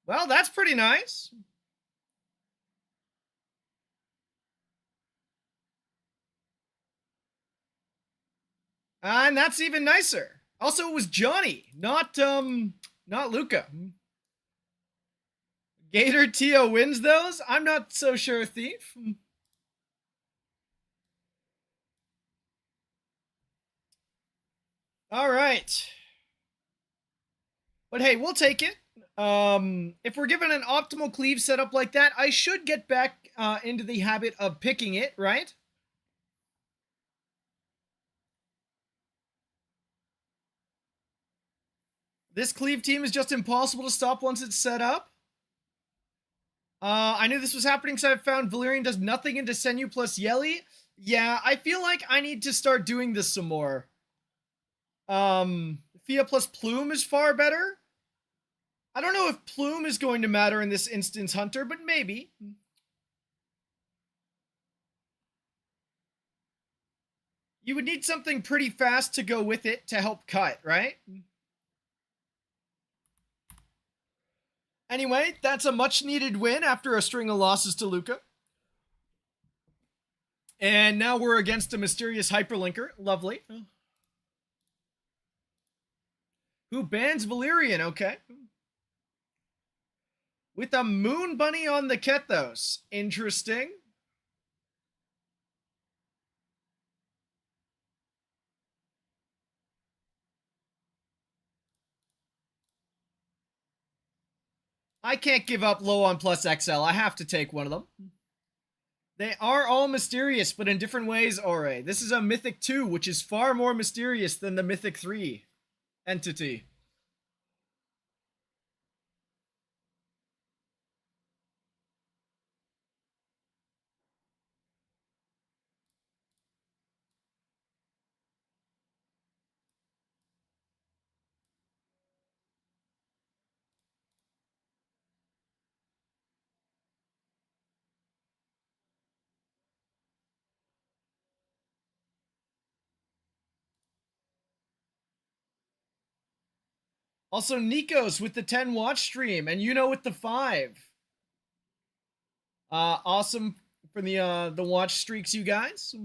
Well, that's pretty nice. And that's even nicer. Also, it was Johnny, not Luca. Gator Tio wins those? I'm not so sure, Thief. All right. But hey, we'll take it. If we're given an optimal cleave setup like that, I should get back into the habit of picking it, right? This cleave team is just impossible to stop once it's set up. I knew this was happening because I found Valyrian does nothing into Senyu plus Yeli. Yeah, I feel like I need to start doing this some more. Fia plus Plume is far better. I don't know if Plume is going to matter in this instance, Hunter, but maybe. You would need something pretty fast to go with it to help cut, right? Anyway, that's a much needed win after a string of losses to Luca. And now we're against a mysterious hyperlinker. Lovely. Who bans Valyrian? Okay. With a moon bunny on the Kethos. Interesting. I can't give up low on plus XL. I have to take one of them. They are all mysterious, but in different ways, Ore. This is a Mythic 2, which is far more mysterious than the Mythic 3 entity. Also, Nikos with the 10 watch stream, and you know with the 5. Awesome for the watch streaks, you guys.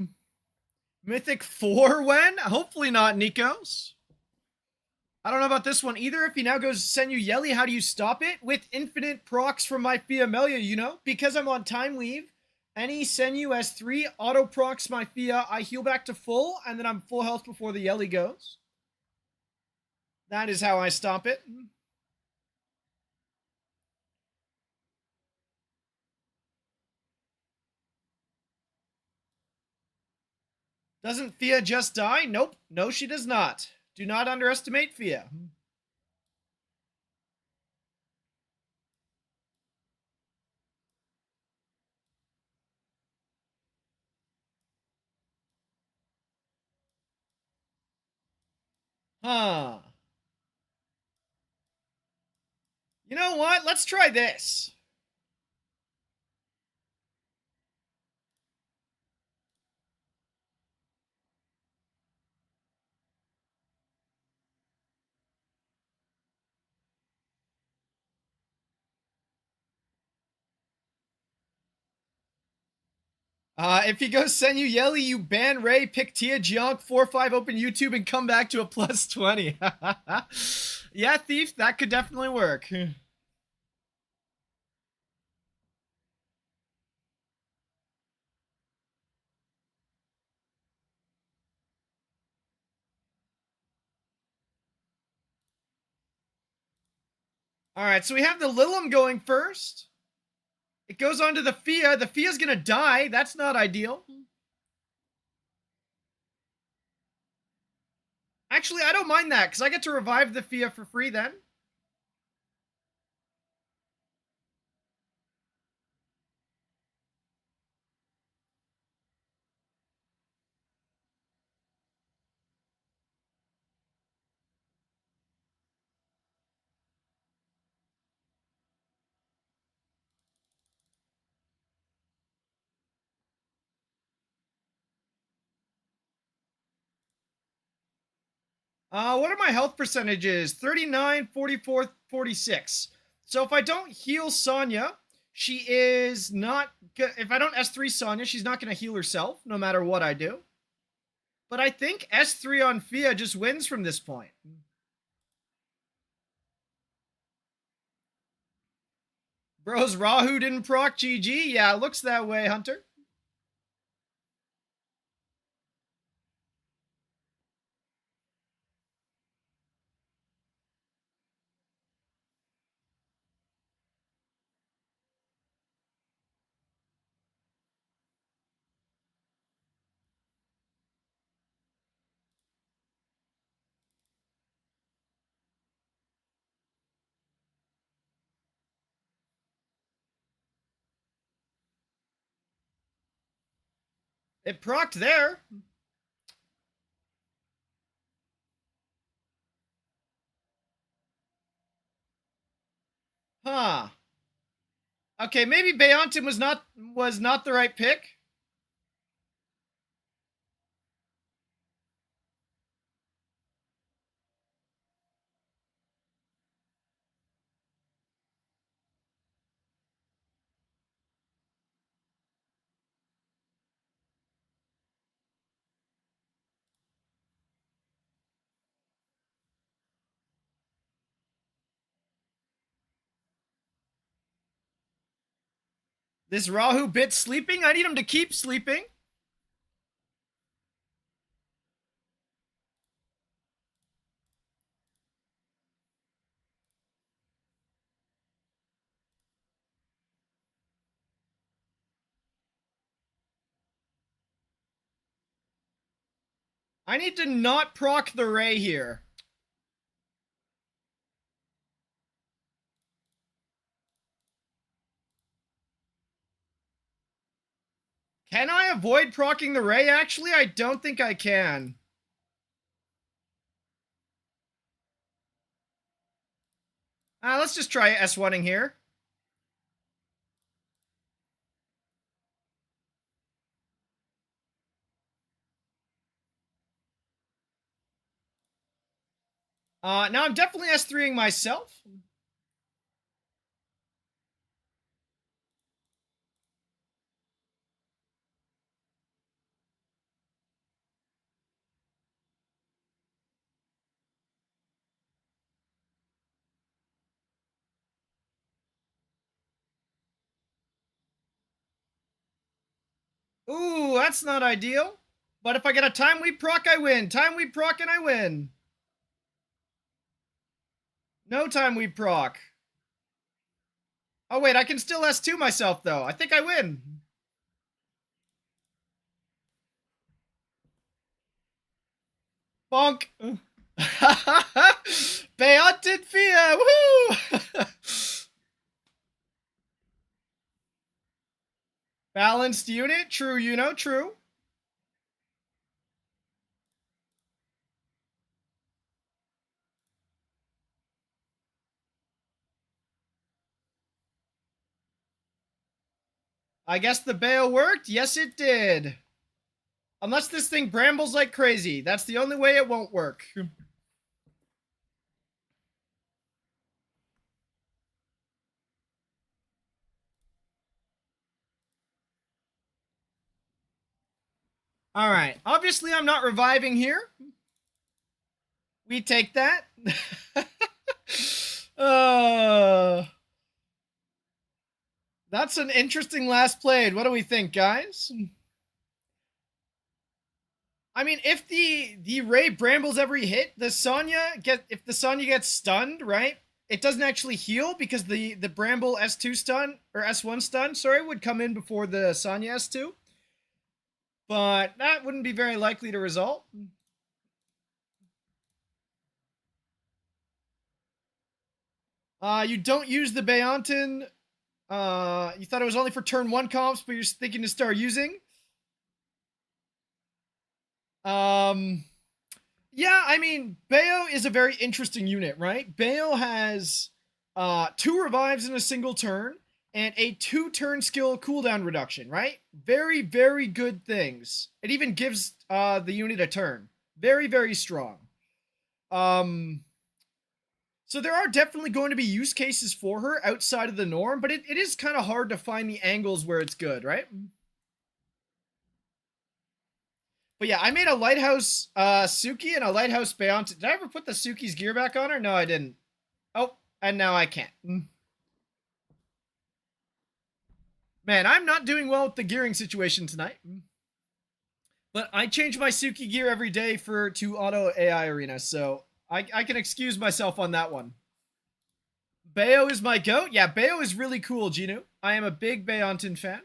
Mythic 4 when? Hopefully not Nikos. I don't know about this one either. If he now goes Senyu Yeli, how do you stop it? With infinite procs from my Fia, you know? Because I'm on time leave, any Senyu S3 auto procs my Fia, I heal back to full, and then I'm full health before the Yeli goes. That is how I stop it. Doesn't Fia just die? Nope. No, she does not. Do not underestimate Fia. Huh. You know what? Let's try this. If he goes send you Yelly, you ban Ray, pick Tia, Junk, 4-5, open YouTube, and come back to a plus 20. Yeah, Thief, that could definitely work. Alright, so we have the Lilum going first. It goes on to the Fia. The Fia's gonna die. That's not ideal. Actually, I don't mind that, because I get to revive the Fia for free then. What are my health percentages? 39, 44, 46. So if I don't heal Sonya, she is not... If I don't S3 Sonya, she's not going to heal herself, no matter what I do. But I think S3 on Fia just wins from this point. Bros, Rahu didn't proc GG? Yeah, it looks that way, Hunter. It procced there. Huh. Okay, maybe Beontin was not the right pick. This Rahu bit sleeping? I need him to keep sleeping. I need to not proc the Ray here. Can I avoid procking the Ray, actually? I don't think I can. Let's just try S1ing here. Now I'm definitely S3ing myself. Ooh, that's not ideal. But if I get a time weed proc, I win. Time weed proc and I win. No time weed proc. Oh wait, I can still S2 myself though. I think I win. Bonk. Beontin Fia. Woohoo! Balanced unit. True, true. I guess the bail worked. Yes, it did. Unless this thing brambles like crazy. That's the only way it won't work. All right. Obviously, I'm not reviving here. We take that. uh, that's an interesting last played. What do we think, guys? I mean, if the Ray brambles every hit, the Sonya get if the Sonya gets stunned, right? It doesn't actually heal because the Bramble S2 stun or S1 stun, sorry, would come in before the Sonya S2. But that wouldn't be very likely to result. You don't use the Beonton. You thought it was only for turn one comps, but you're thinking to start using. Um, yeah, I mean, Bayo is a very interesting unit, right? Bayo has two revives in a single turn and a two-turn skill cooldown reduction, right? Very, very good things. It even gives the unit a turn. Very, very strong. Um, so there are definitely going to be use cases for her outside of the norm, but it is kind of hard to find the angles where it's good, right? But yeah, I made a Lighthouse Suki and a Lighthouse Beyond. Did I ever put the Suki's gear back on her? No, I didn't. Oh, and now I can't. Man, I'm not doing well with the gearing situation tonight. But I change my Suki gear every day for to auto AI arena, so I can excuse myself on that one. Bayo is my goat. Yeah, Bayo is really cool, Ginu. I am a big Bayonton fan.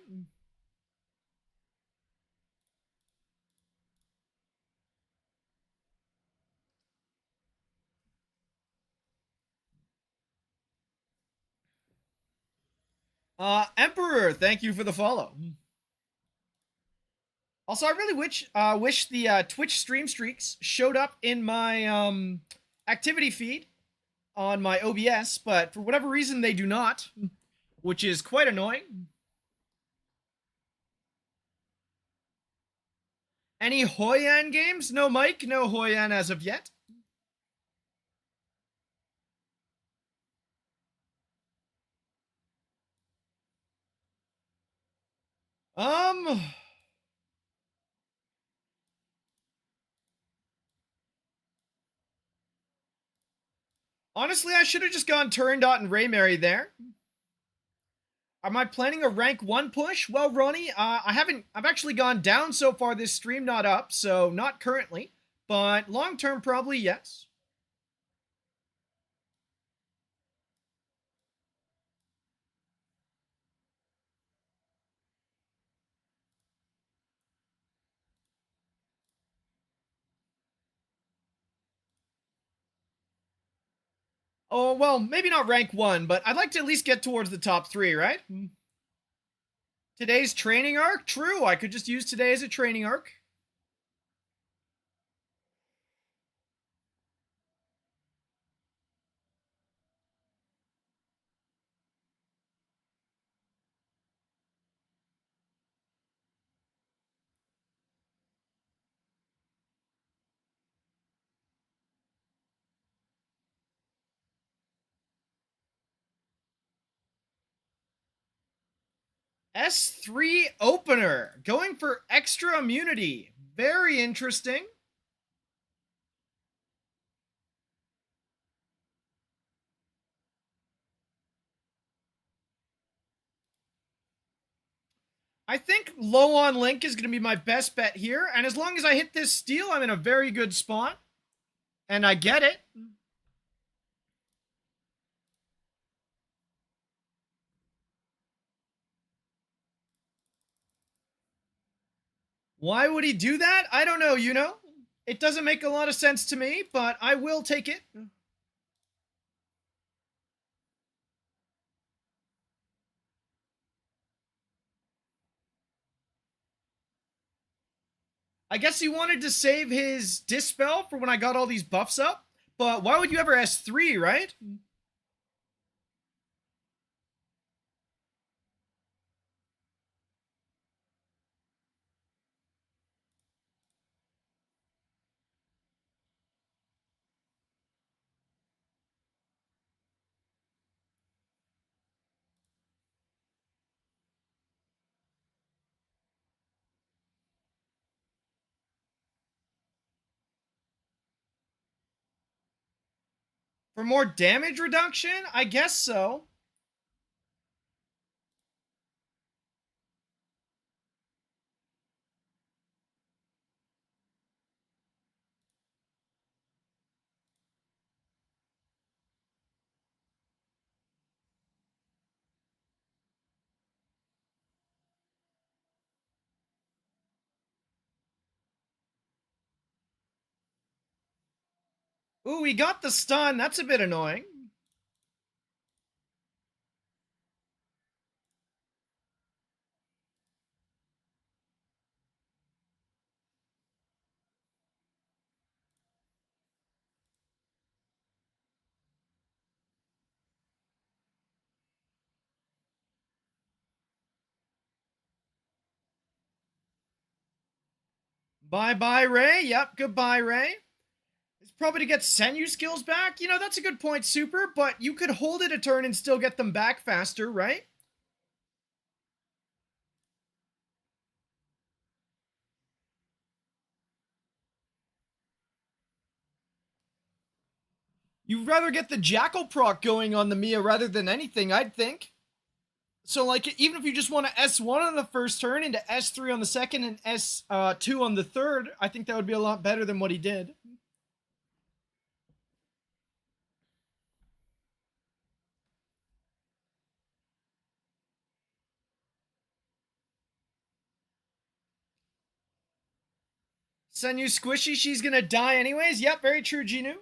Emperor, thank you for the follow. Also, I really wish the Twitch stream streaks showed up in my activity feed on my OBS, but for whatever reason they do not, which is quite annoying. Any Hoyan games? No Mike, no Hoyan as of yet. Um Honestly, I should have just gone Turandot and Raymary there. Am I planning a rank 1 push? Well, Ronnie, I've actually gone down so far this stream, not up, so not currently. But long term, probably yes. Oh, well, maybe not rank 1, but I'd like to at least get towards the top 3, right? Today's training arc? True, I could just use today as a training arc. S3 opener, going for extra immunity. Very interesting. I think low on Link is going to be my best bet here, and as long as I hit this steal, I'm in a very good spot. And I get it. Why would he do that? I don't know, you know? It doesn't make a lot of sense to me, but I will take it. I guess he wanted to save his Dispel for when I got all these buffs up, but why would you ever S3, right? For more damage reduction? I guess so. Ooh, he got the stun. That's a bit annoying. Bye-bye, Ray. Yep, goodbye, Ray. It's probably to get Senyu skills back. You know, that's a good point, Super, but you could hold it a turn and still get them back faster, right? You'd rather get the Jackal proc going on the Mia rather than anything, I'd think. So, like, even if you just want to S1 on the first turn into S3 on the second and S2 on the third, I think that would be a lot better than what he did. Senyu squishy, she's gonna die anyways. Yep, very true, Genu.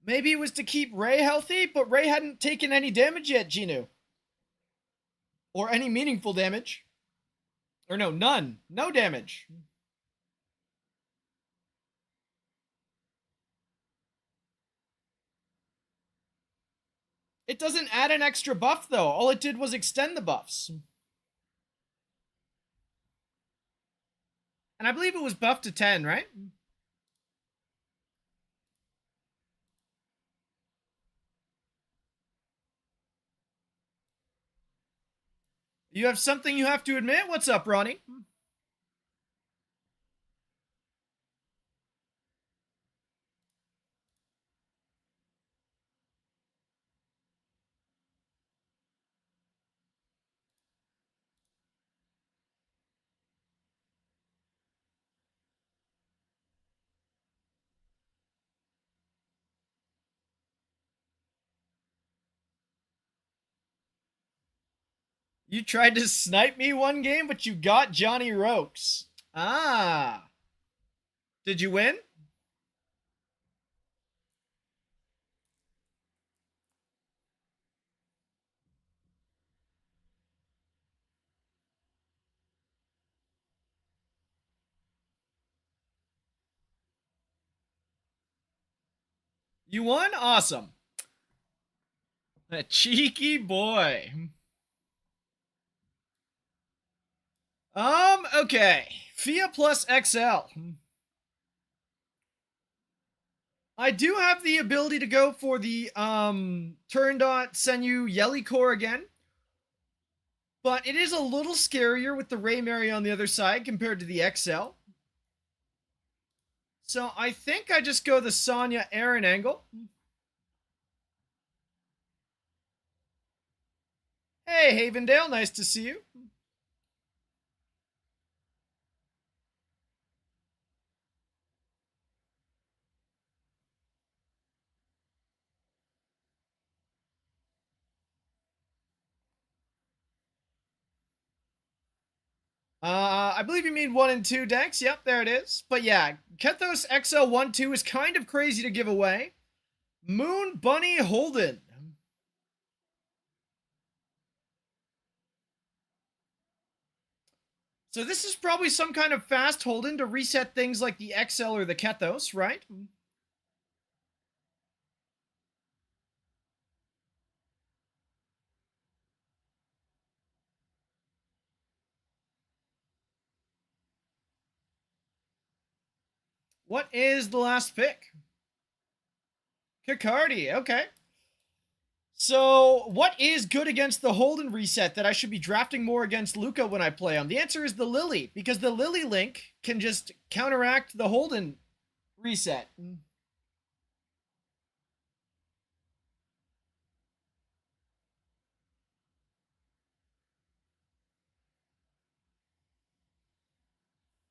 Maybe it was to keep Ray healthy, but Ray hadn't taken any damage yet, Genu. Or any meaningful damage. Or no, none. No damage. It doesn't add an extra buff, though. All it did was extend the buffs. And I believe it was buffed to 10, right? You have something you have to admit? What's up, Ronnie? You tried to snipe me one game, but you got Johnny Rokes. Ah. Did you win? You won? Awesome. A cheeky boy. Okay. Fia plus XL. I do have the ability to go for the turn dot Senyu Yelly Core again. But it is a little scarier with the Ray Mary on the other side compared to the XL. So I think I just go the Sonya Aaron angle. Hey, Havendale, nice to see you. I believe you mean 1 and 2 decks. Yep, there it is. But yeah, Kethos XL1-2 is kind of crazy to give away. Moon Bunny Holden. So this is probably some kind of fast Holden to reset things like the XL or the Kethos, right? What is the last pick? Kikardi, okay. So, what is good against the Holden reset that I should be drafting more against Luca when I play him? The answer is the Lily, because the Lily link can just counteract the Holden reset.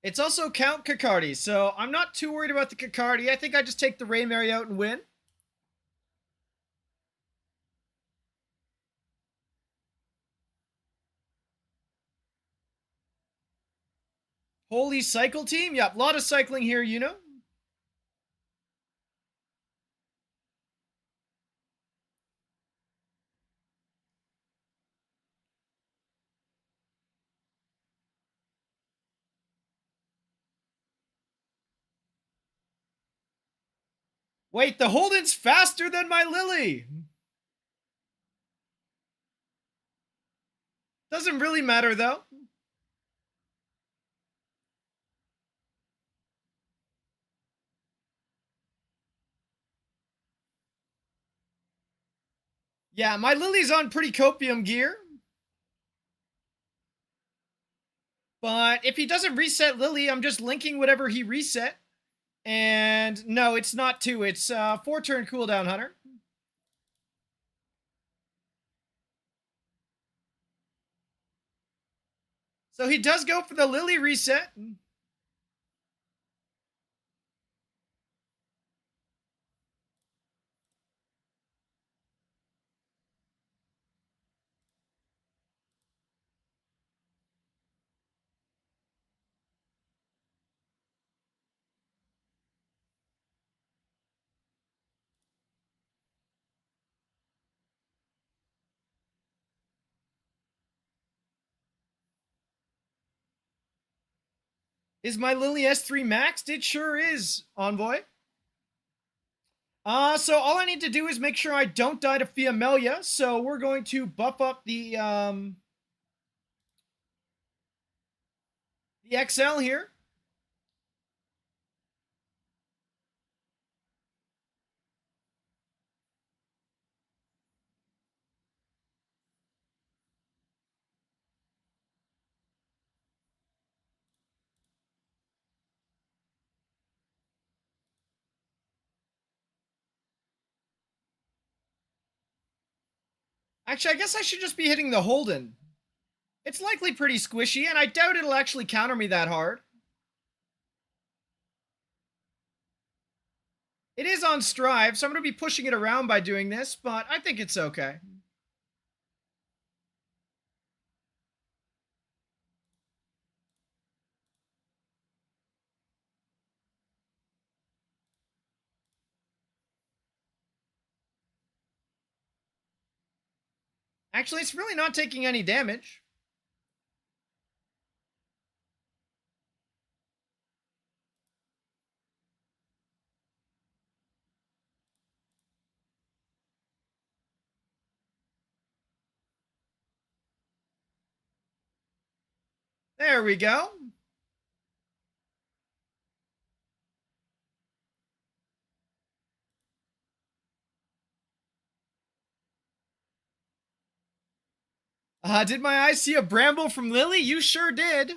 It's also Count Kakardi, so I'm not too worried about the Kakardi. I think I just take the Raymary out and win. Holy cycle team? Yep, a lot of cycling here, you know? Wait, the Holden's faster than my Lily! Doesn't really matter, though. Yeah, my Lily's on pretty copium gear. But if he doesn't reset Lily, I'm just linking whatever he reset. And no, it's not 2. It's 4-turn cooldown, Hunter. So he does go for the Lily reset. Is my Lily S3 maxed? It sure is, Envoy. So all I need to do is make sure I don't die to Fiamelia. So we're going to buff up the XL here. Actually, I guess I should just be hitting the Holden. It's likely pretty squishy, and I doubt it'll actually counter me that hard. It is on Strive, so I'm going to be pushing it around by doing this, but I think it's okay. Actually, it's really not taking any damage. There we go. Did my eyes see a bramble from Lily? You sure did.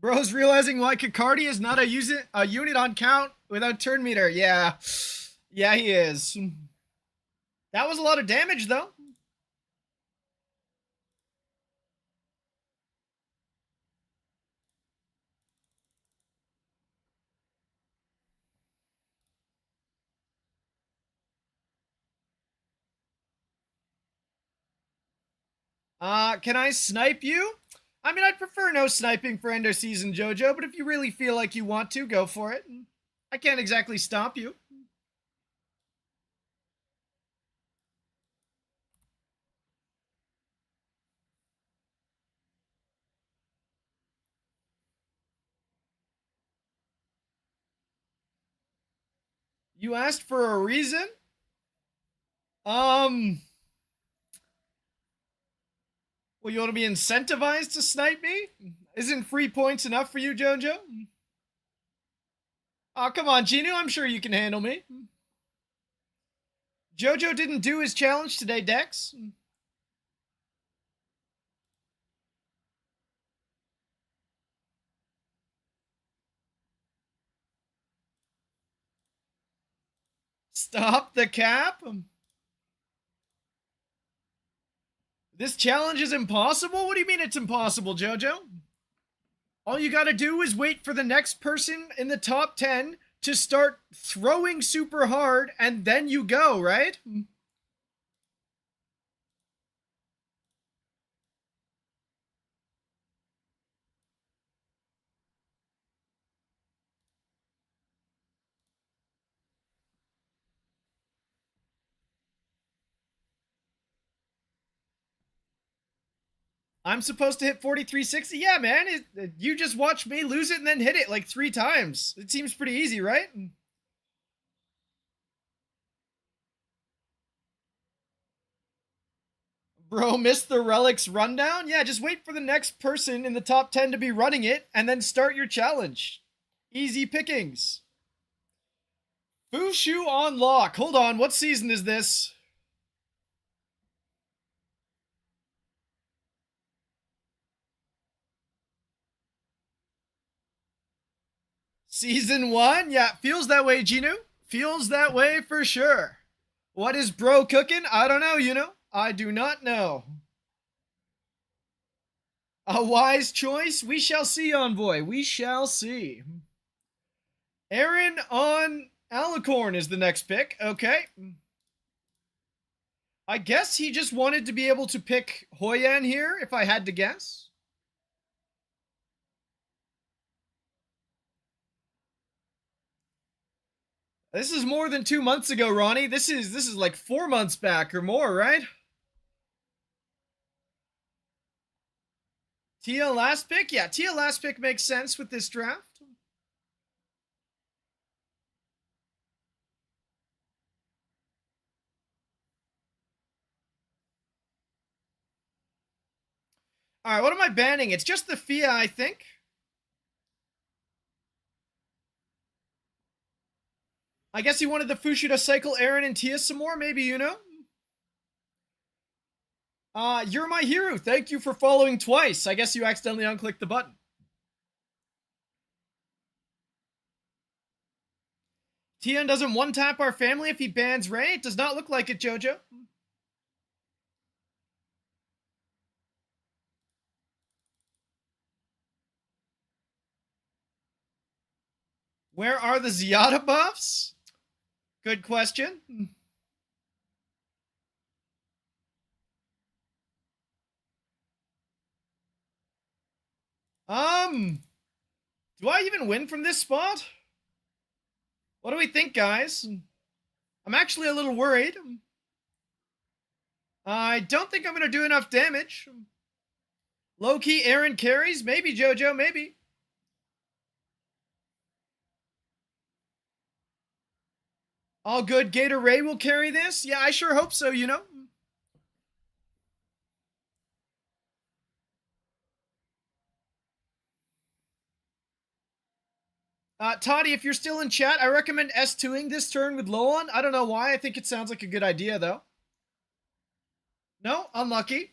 Bro's realizing why Kakardi is not a unit on count without turn meter. Yeah. Yeah, he is. That was a lot of damage, though. Can I snipe you? I mean, I'd prefer no sniping for end of season, JoJo, but if you really feel like you want to, go for it. I can't exactly stop you. You asked for a reason? Um, well, you want to be incentivized to snipe me? Isn't free points enough for you, JoJo? Oh, come on, Ginu, I'm sure you can handle me. JoJo didn't do his challenge today, Dex. Stop the cap? This challenge is impossible? What do you mean it's impossible, JoJo? All you gotta do is wait for the next person in the top 10 to start throwing super hard, and then you go, right? I'm supposed to hit 4360? Yeah, man. You just watch me lose it and then hit it like 3 times. It seems pretty easy, right? Bro, missed the relics rundown? Yeah, just wait for the next person in the top 10 to be running it and then start your challenge. Easy pickings. Fushu on lock. Hold on, what season is this? Season 1? Yeah, feels that way, Ginu. Feels that way for sure. What is bro cooking? I don't know, I do not know. A wise choice? We shall see, Envoy. We shall see. Aaron on Alicorn is the next pick. Okay. I guess he just wanted to be able to pick Hoyan here, if I had to guess. This is more than 2 months ago, Ronnie. This is like 4 months back or more, right? Tia last pick? Yeah, Tia last pick makes sense with this draft. Alright, what am I banning? It's just the Fia, I think. I guess he wanted the Fushu to cycle Aaron and Tia some more, maybe, You're my hero. Thank you for following twice. I guess you accidentally unclicked the button. Tian doesn't one-tap our family if he bans Ray? It does not look like it, JoJo. Where are the Ziada buffs? Good question. Do I even win from this spot? What do we think, guys? I'm actually a little worried. I don't think I'm going to do enough damage. Low-key Aaron carries? Maybe, JoJo, maybe. All good, Gator Ray will carry this? Yeah, I sure hope so, Toddy, if you're still in chat, I recommend S2ing this turn with Loan. I don't know why. I think it sounds like a good idea, though. No? Unlucky.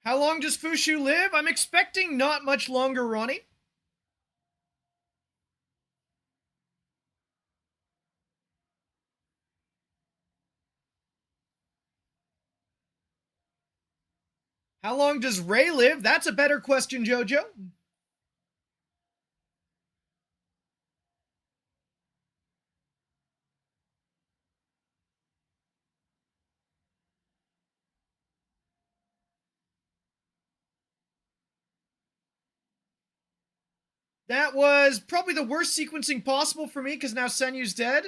How long does Fushu live? I'm expecting not much longer, Ronnie. How long does Ray live? That's a better question, Jojo. That was probably the worst sequencing possible for me because now Senyu's dead.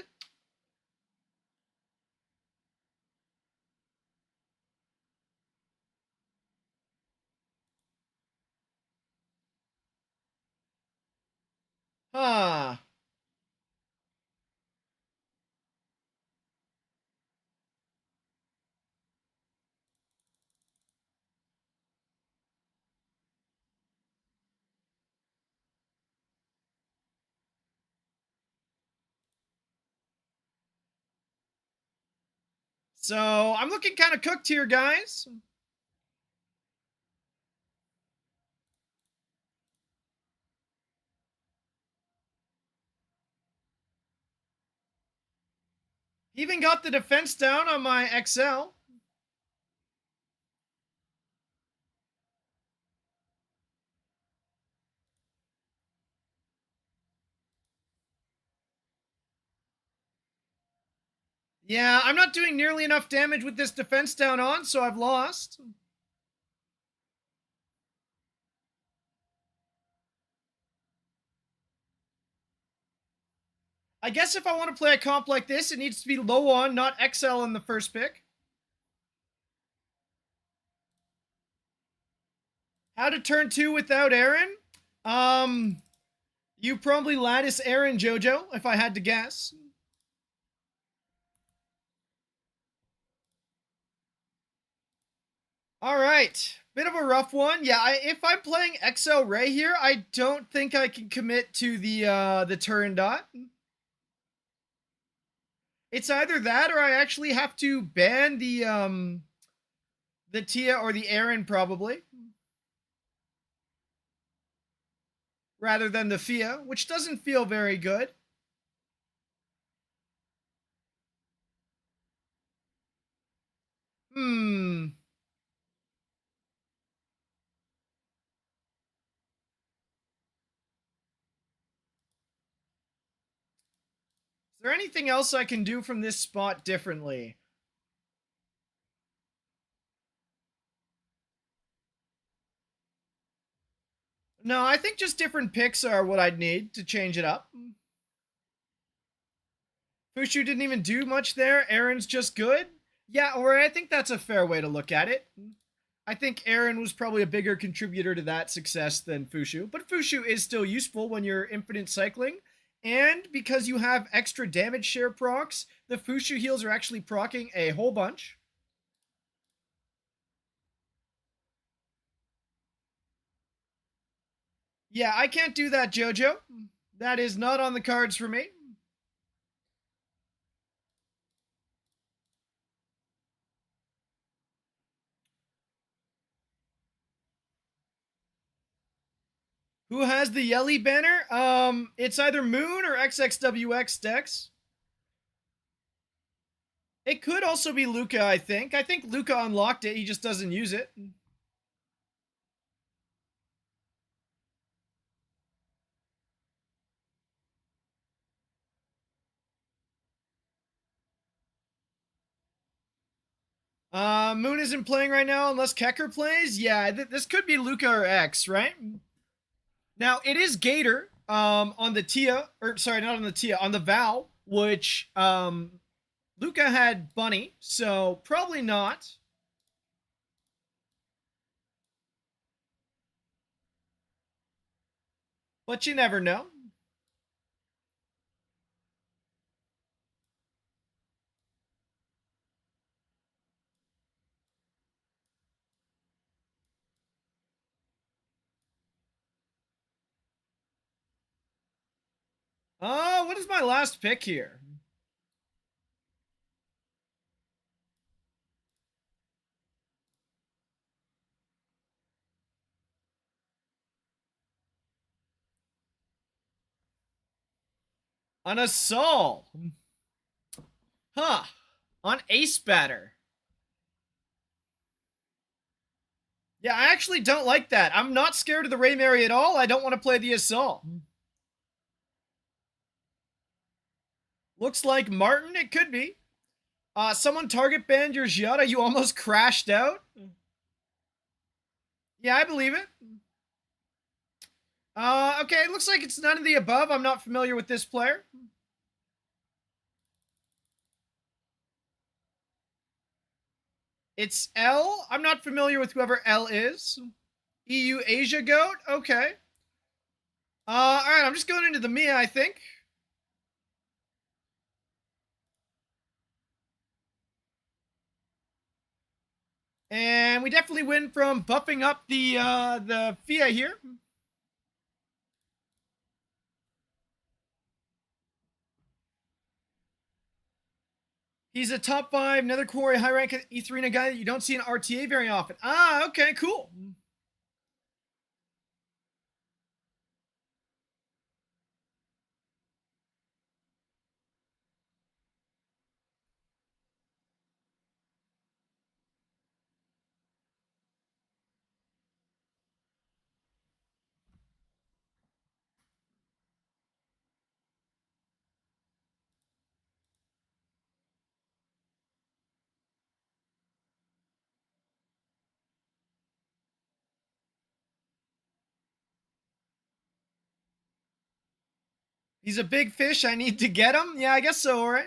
Huh. So I'm looking kind of cooked here, guys. Even got the defense down on my XL. Yeah, I'm not doing nearly enough damage with this defense down on, so I've lost. I guess if I want to play a comp like this, it needs to be low on, not XL in the first pick. How to turn 2 without Aaron? You probably lattice Aaron, Jojo, if I had to guess. All right. Bit of a rough one. Yeah, if I'm playing XL Ray here, I don't think I can commit to the turn dot. It's either that or I actually have to ban the Tia or the Aaron probably rather than the Fia, which doesn't feel very good. Hmm. Is there anything else I can do from this spot differently? No, I think just different picks are what I'd need to change it up. Fushu didn't even do much there. Aaron's just good. Yeah, or I think that's a fair way to look at it. I think Aaron was probably a bigger contributor to that success than Fushu, but Fushu is still useful when you're infinite cycling. And because you have extra damage share procs, the Fushu heals are actually procking a whole bunch. Yeah, I can't do that, Jojo. That is not on the cards for me. Who has the Yelly banner? It's either Moon or XXWX Dex. It could also be Luca, I think. I think Luca unlocked it, he just doesn't use it. Moon isn't playing right now unless Kecker plays. Yeah, this could be Luca or X, right? Now it is Gator on the Tia, or sorry, not on the Tia, on the Val, which Luca had Bunny, so probably not. But you never know. What is my last pick here? On a Sol. Huh. On Ace Batter. Yeah, I actually don't like that. I'm not scared of the Ray Mary at all. I don't want to play the Assault. Looks like Martin. It could be. Someone target banned your Giada. You almost crashed out. Yeah, I believe it. Okay, looks like it's none of the above. I'm not familiar with this player. It's L. I'm not familiar with whoever L is. EU Asia Goat? Okay. Alright, I'm just going into the Mia, I think. And we definitely win from buffing up the Fia here. He's a top 5 Nether Quarry high rank E3 guy that you don't see in RTA very often. Ah, okay, cool. He's a big fish. I need to get him. Yeah, I guess so, alright.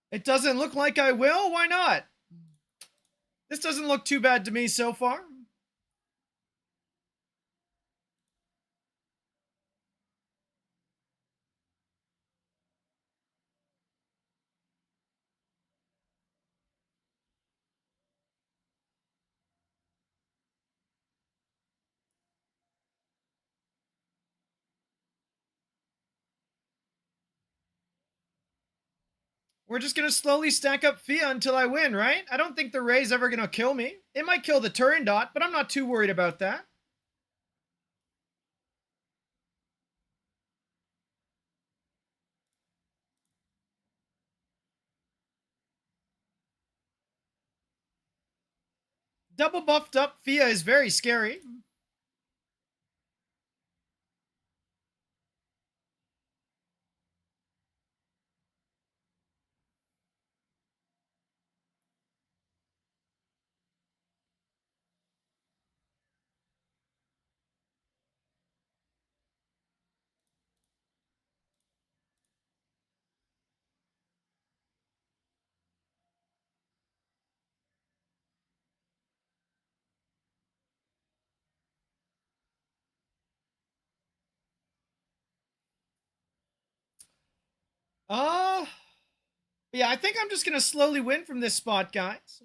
It doesn't look like I will. Why not? This doesn't look too bad to me so far. We're just gonna slowly stack up Fia until I win, right? I don't think the Ray's ever gonna kill me. It might kill the Turin Dot, but I'm not too worried about that. Double buffed up Fia is very scary. Uh, yeah, I think I'm just gonna slowly win from this spot, guys.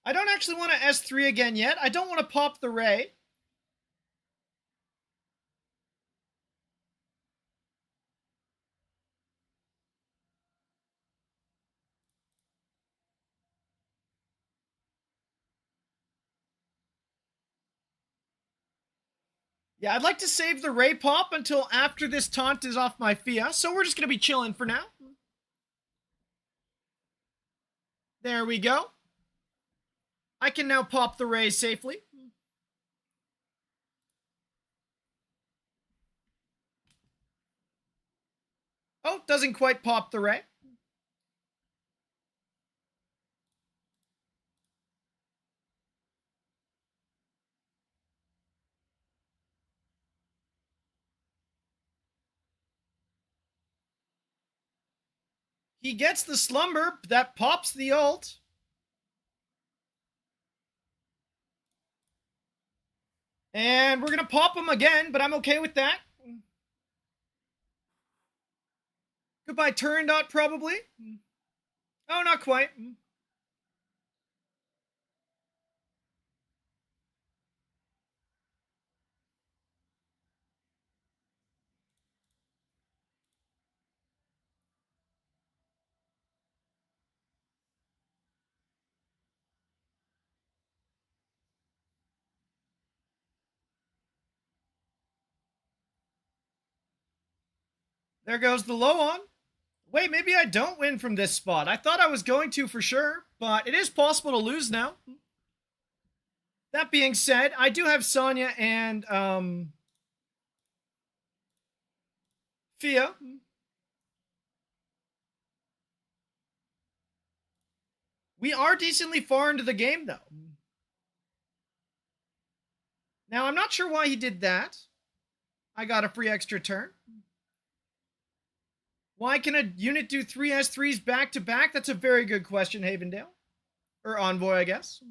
I don't actually want to S3 again yet. I don't want to pop the Ray. Yeah, I'd like to save the Ray pop until after this taunt is off my Fia, so we're just gonna be chilling for now. There we go. I can now pop the Ray safely. Oh, doesn't quite pop the Ray. He gets the slumber. That pops the ult. And we're going to pop him again, but I'm okay with that. Goodbye turn dot, probably. Oh, not quite. There goes the low on. Wait, maybe I don't win from this spot. I thought I was going to for sure, but it is possible to lose now. That being said, I do have Sonya and Fia. We are decently far into the game, though. Now, I'm not sure why he did that. I got a free extra turn. Why can a unit do 3 S3s back to back? That's a very good question, Havendale. Or Envoy, I guess.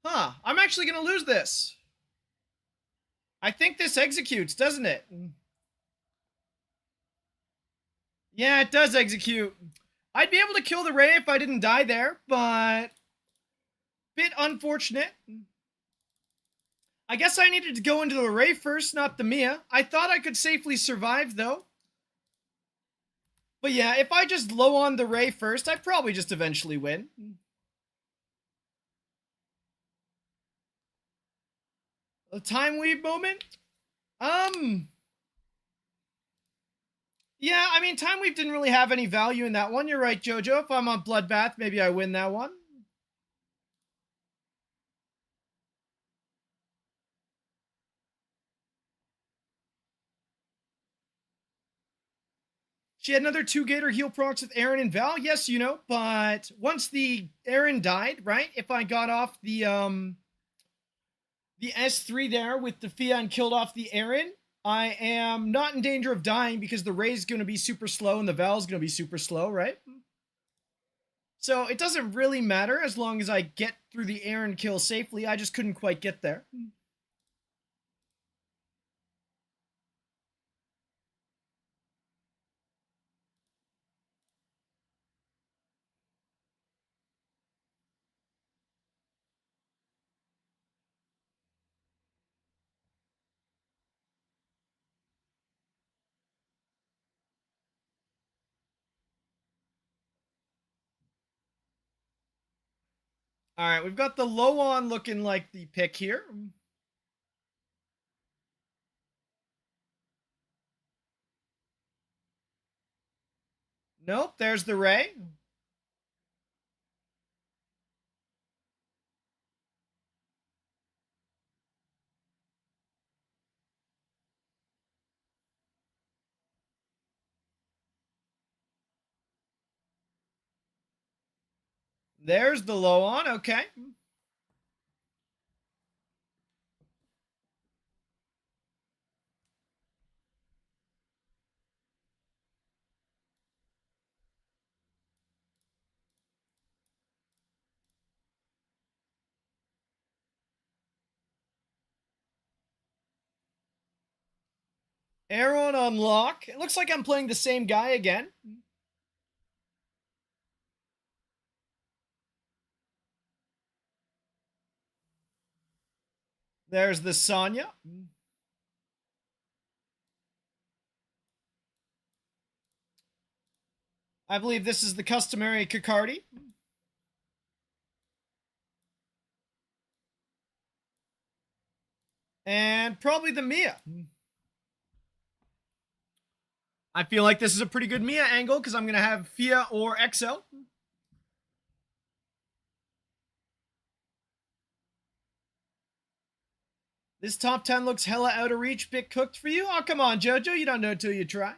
Huh, I'm actually going to lose this. I think this executes, doesn't it? Yeah, it does execute. I'd be able to kill the Ray if I didn't die there, but bit unfortunate. I guess I needed to go into the Ray first, not the Mia. I thought I could safely survive, though. But yeah, if I just low on the Ray first, I'd probably just eventually win. A time weave moment? Yeah, I mean, time weave didn't really have any value in that one. You're right, Jojo. If I'm on Bloodbath, maybe I win that one. She had another 2-gator heal procs with Aaron and Val. Yes, you know, but once the Aaron died, right? If I got off the S3 there with the Fia and killed off the Aaron, I am not in danger of dying because the Ray's going to be super slow and the Val's going to be super slow, right? So it doesn't really matter as long as I get through the Aaron kill safely. I just couldn't quite get there. All right, we've got the low on looking like the pick here. Nope, there's the Ray. There's the low on, okay. Aaron unlock. It looks like I'm playing the same guy again. There's the Sonya. I believe this is the customary Kikardi. And probably the Mia. I feel like this is a pretty good Mia angle because I'm going to have Fia or XL. This top 10 looks hella out of reach, bit cooked for you. Oh, come on, JoJo. You don't know till you try.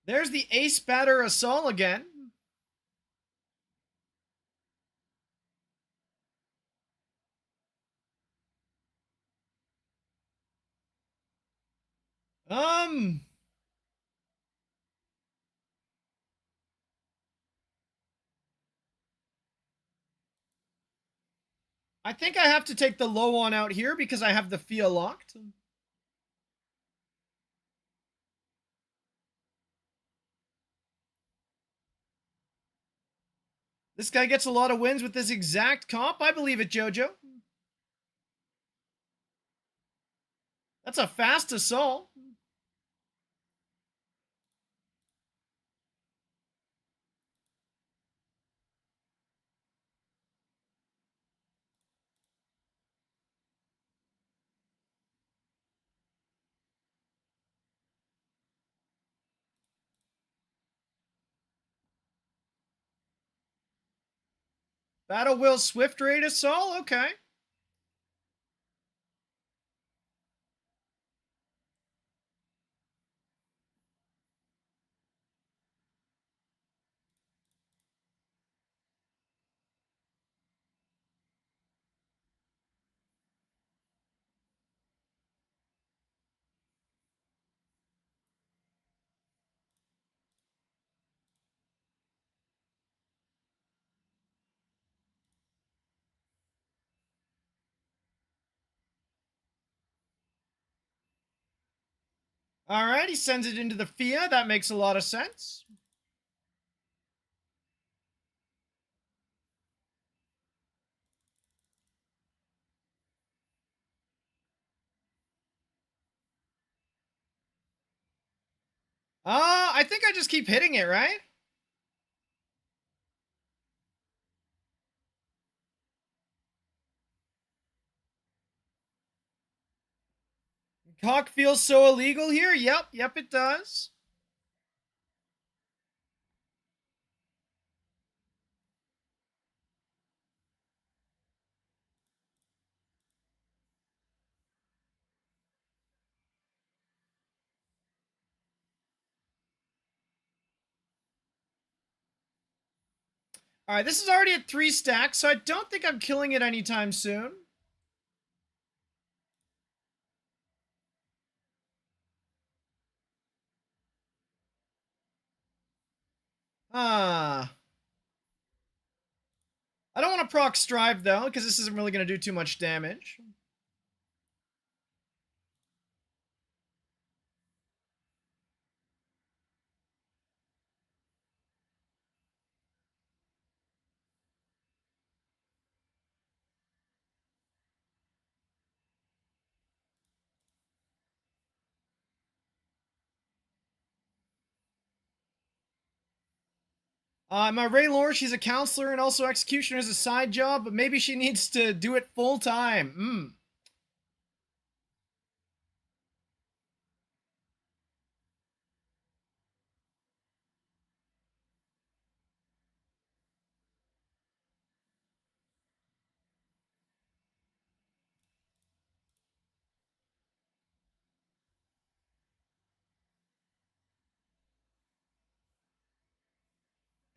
There's the ace batter assault again. Um, I think I have to take the low one out here because I have the Fia locked. This guy gets a lot of wins with this exact comp. I believe it, JoJo. That's a fast assault. Battle Will Swift Raid assault. Okay. All right, he sends it into the Fia. That makes a lot of sense. I think I just keep hitting it, right? Cock feels so illegal here. Yep, it does. All right, this is already at 3 stacks, so I don't think I'm killing it anytime soon. Ah. I don't want to proc Strive, though, because this isn't really going to do too much damage. My Ray Lore, she's a counselor and also executioner as a side job, but maybe she needs to do it full time.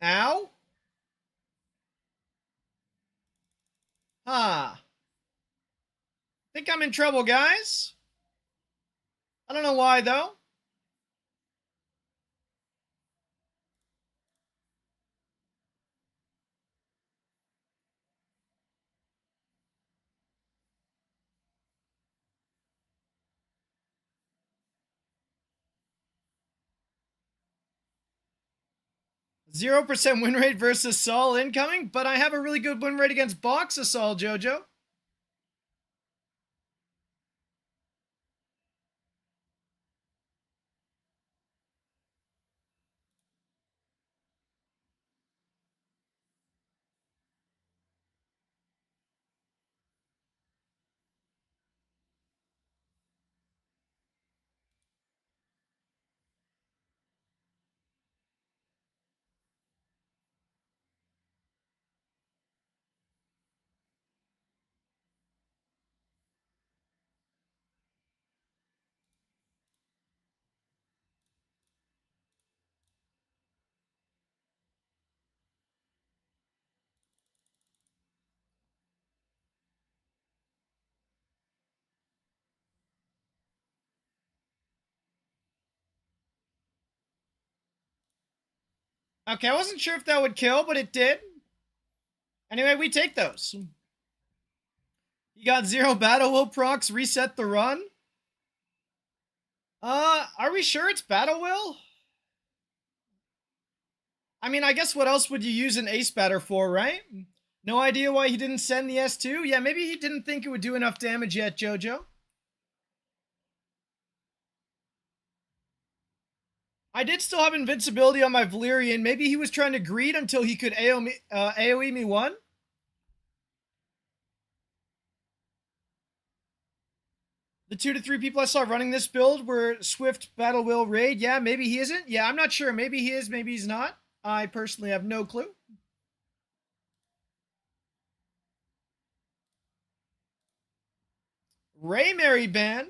Ow? Huh. Think I'm in trouble, guys. I don't know why, though. 0% win rate versus Saul incoming, but I have a really good win rate against Box Assault, JoJo. Okay, I wasn't sure if that would kill, but it did. Anyway, we take those. You got 0 battle will procs, reset the run. Are we sure it's battle will? I mean, I guess what else would you use an ace batter for, right? No idea why he didn't send the S2? Yeah, maybe he didn't think it would do enough damage yet, Jojo. I did still have invincibility on my Valyrian. Maybe he was trying to greed until he could AoE me one? The 2 to 3 people I saw running this build were Swift, Battle Will, Raid. Yeah, maybe he isn't. Yeah, I'm not sure. Maybe he is, maybe he's not. I personally have no clue. Ray Mary Ban.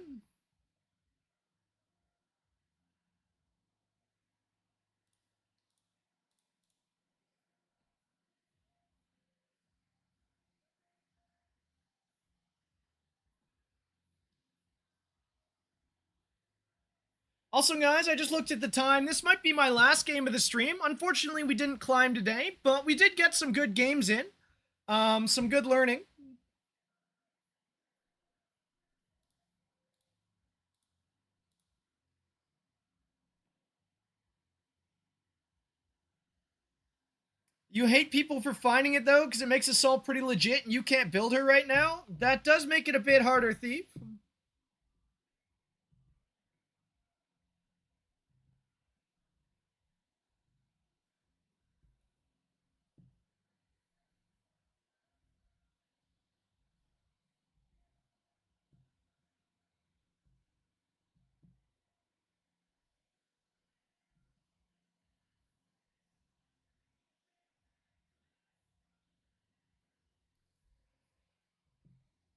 Also, guys, I just looked at the time. This might be my last game of the stream. Unfortunately, we didn't climb today, but we did get some good games in. Some good learning. You hate people for finding it, though, because it makes Assault pretty legit and you can't build her right now? That does make it a bit harder, Thief.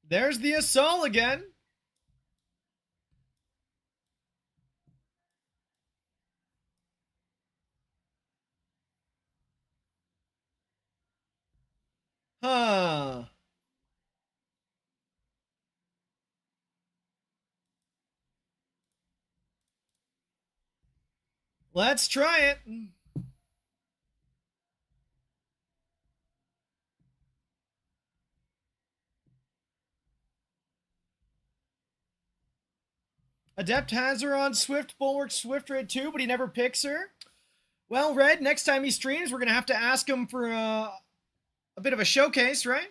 There's the Assault again. Huh. Let's try it. Adept has her on Swift, Bulwark, Swift Raid 2, but he never picks her. Well, Red, next time he streams, we're going to have to ask him for a bit of a showcase, right?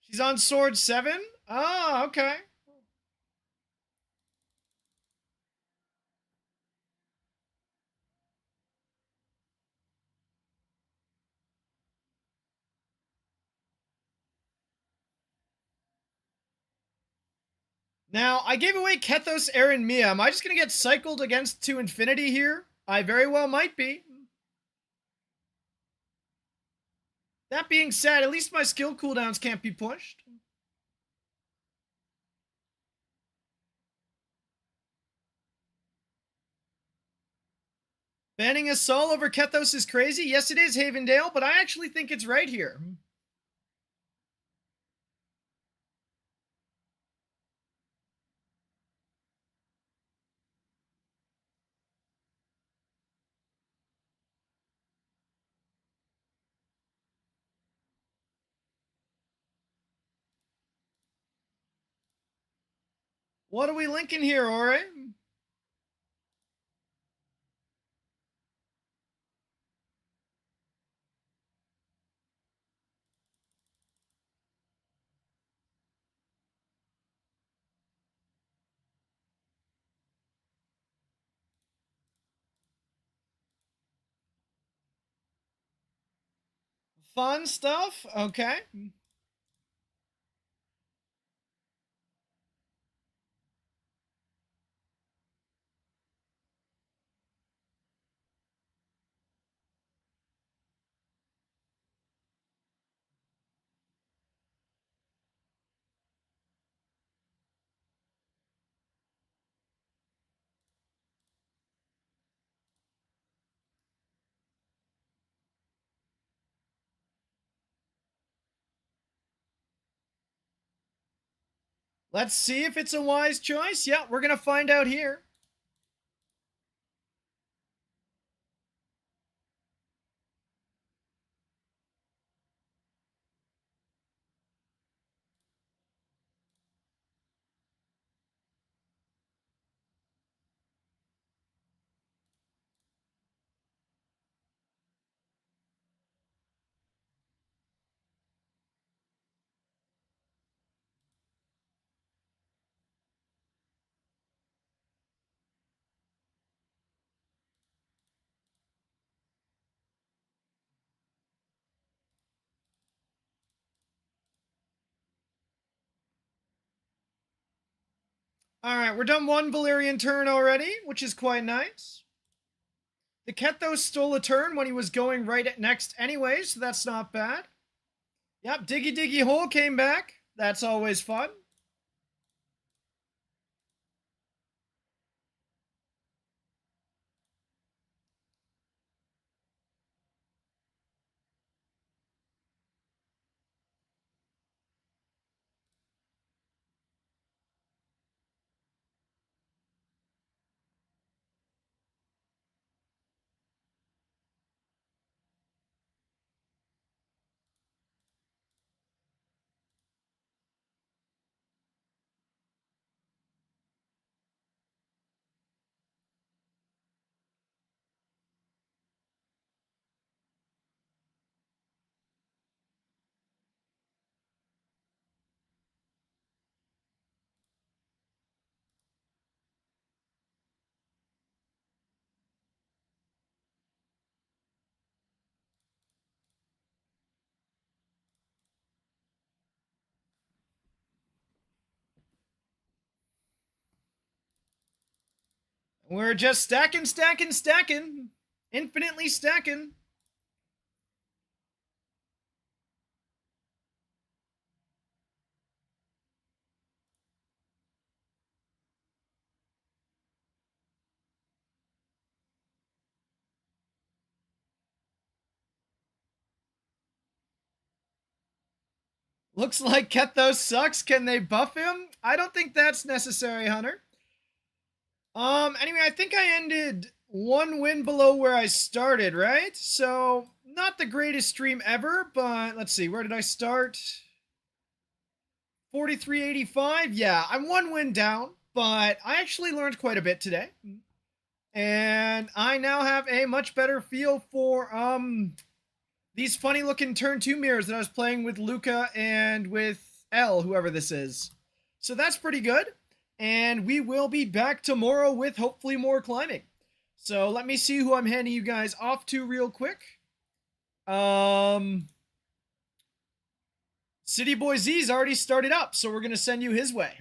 She's on Sword 7? Oh, okay. Now, I gave away Kethos, Aaron, Mia. Am I just going to get cycled against to infinity here? I very well might be. That being said, at least my skill cooldowns can't be pushed. Banning a Soul over Kethos is crazy. Yes, it is, Havendale, but I actually think it's right here. What are we linking here, Ore? Fun stuff? Okay. Let's see if it's a wise choice. Yeah, we're going to find out here. All right, we're done one Valyrian turn already, which is quite nice. The Kethos stole a turn when he was going right at next anyway, so that's not bad. Yep, Diggy Diggy Hole came back. That's always fun. We're just stacking, stacking, stacking. Infinitely stacking. Looks like Kethos sucks. Can they buff him? I don't think that's necessary, Hunter. Anyway, I think I ended one win below where I started, right? So, not the greatest stream ever, but let's see, where did I start? 4385. Yeah, I'm one win down, but I actually learned quite a bit today. And I now have a much better feel for these funny looking turn 2 mirrors that I was playing with Luca and with L, whoever this is. So that's pretty good. And we will be back tomorrow with hopefully more climbing. So let me see who I'm handing you guys off to real quick. City Boy Z's already started up, so we're going to send you his way.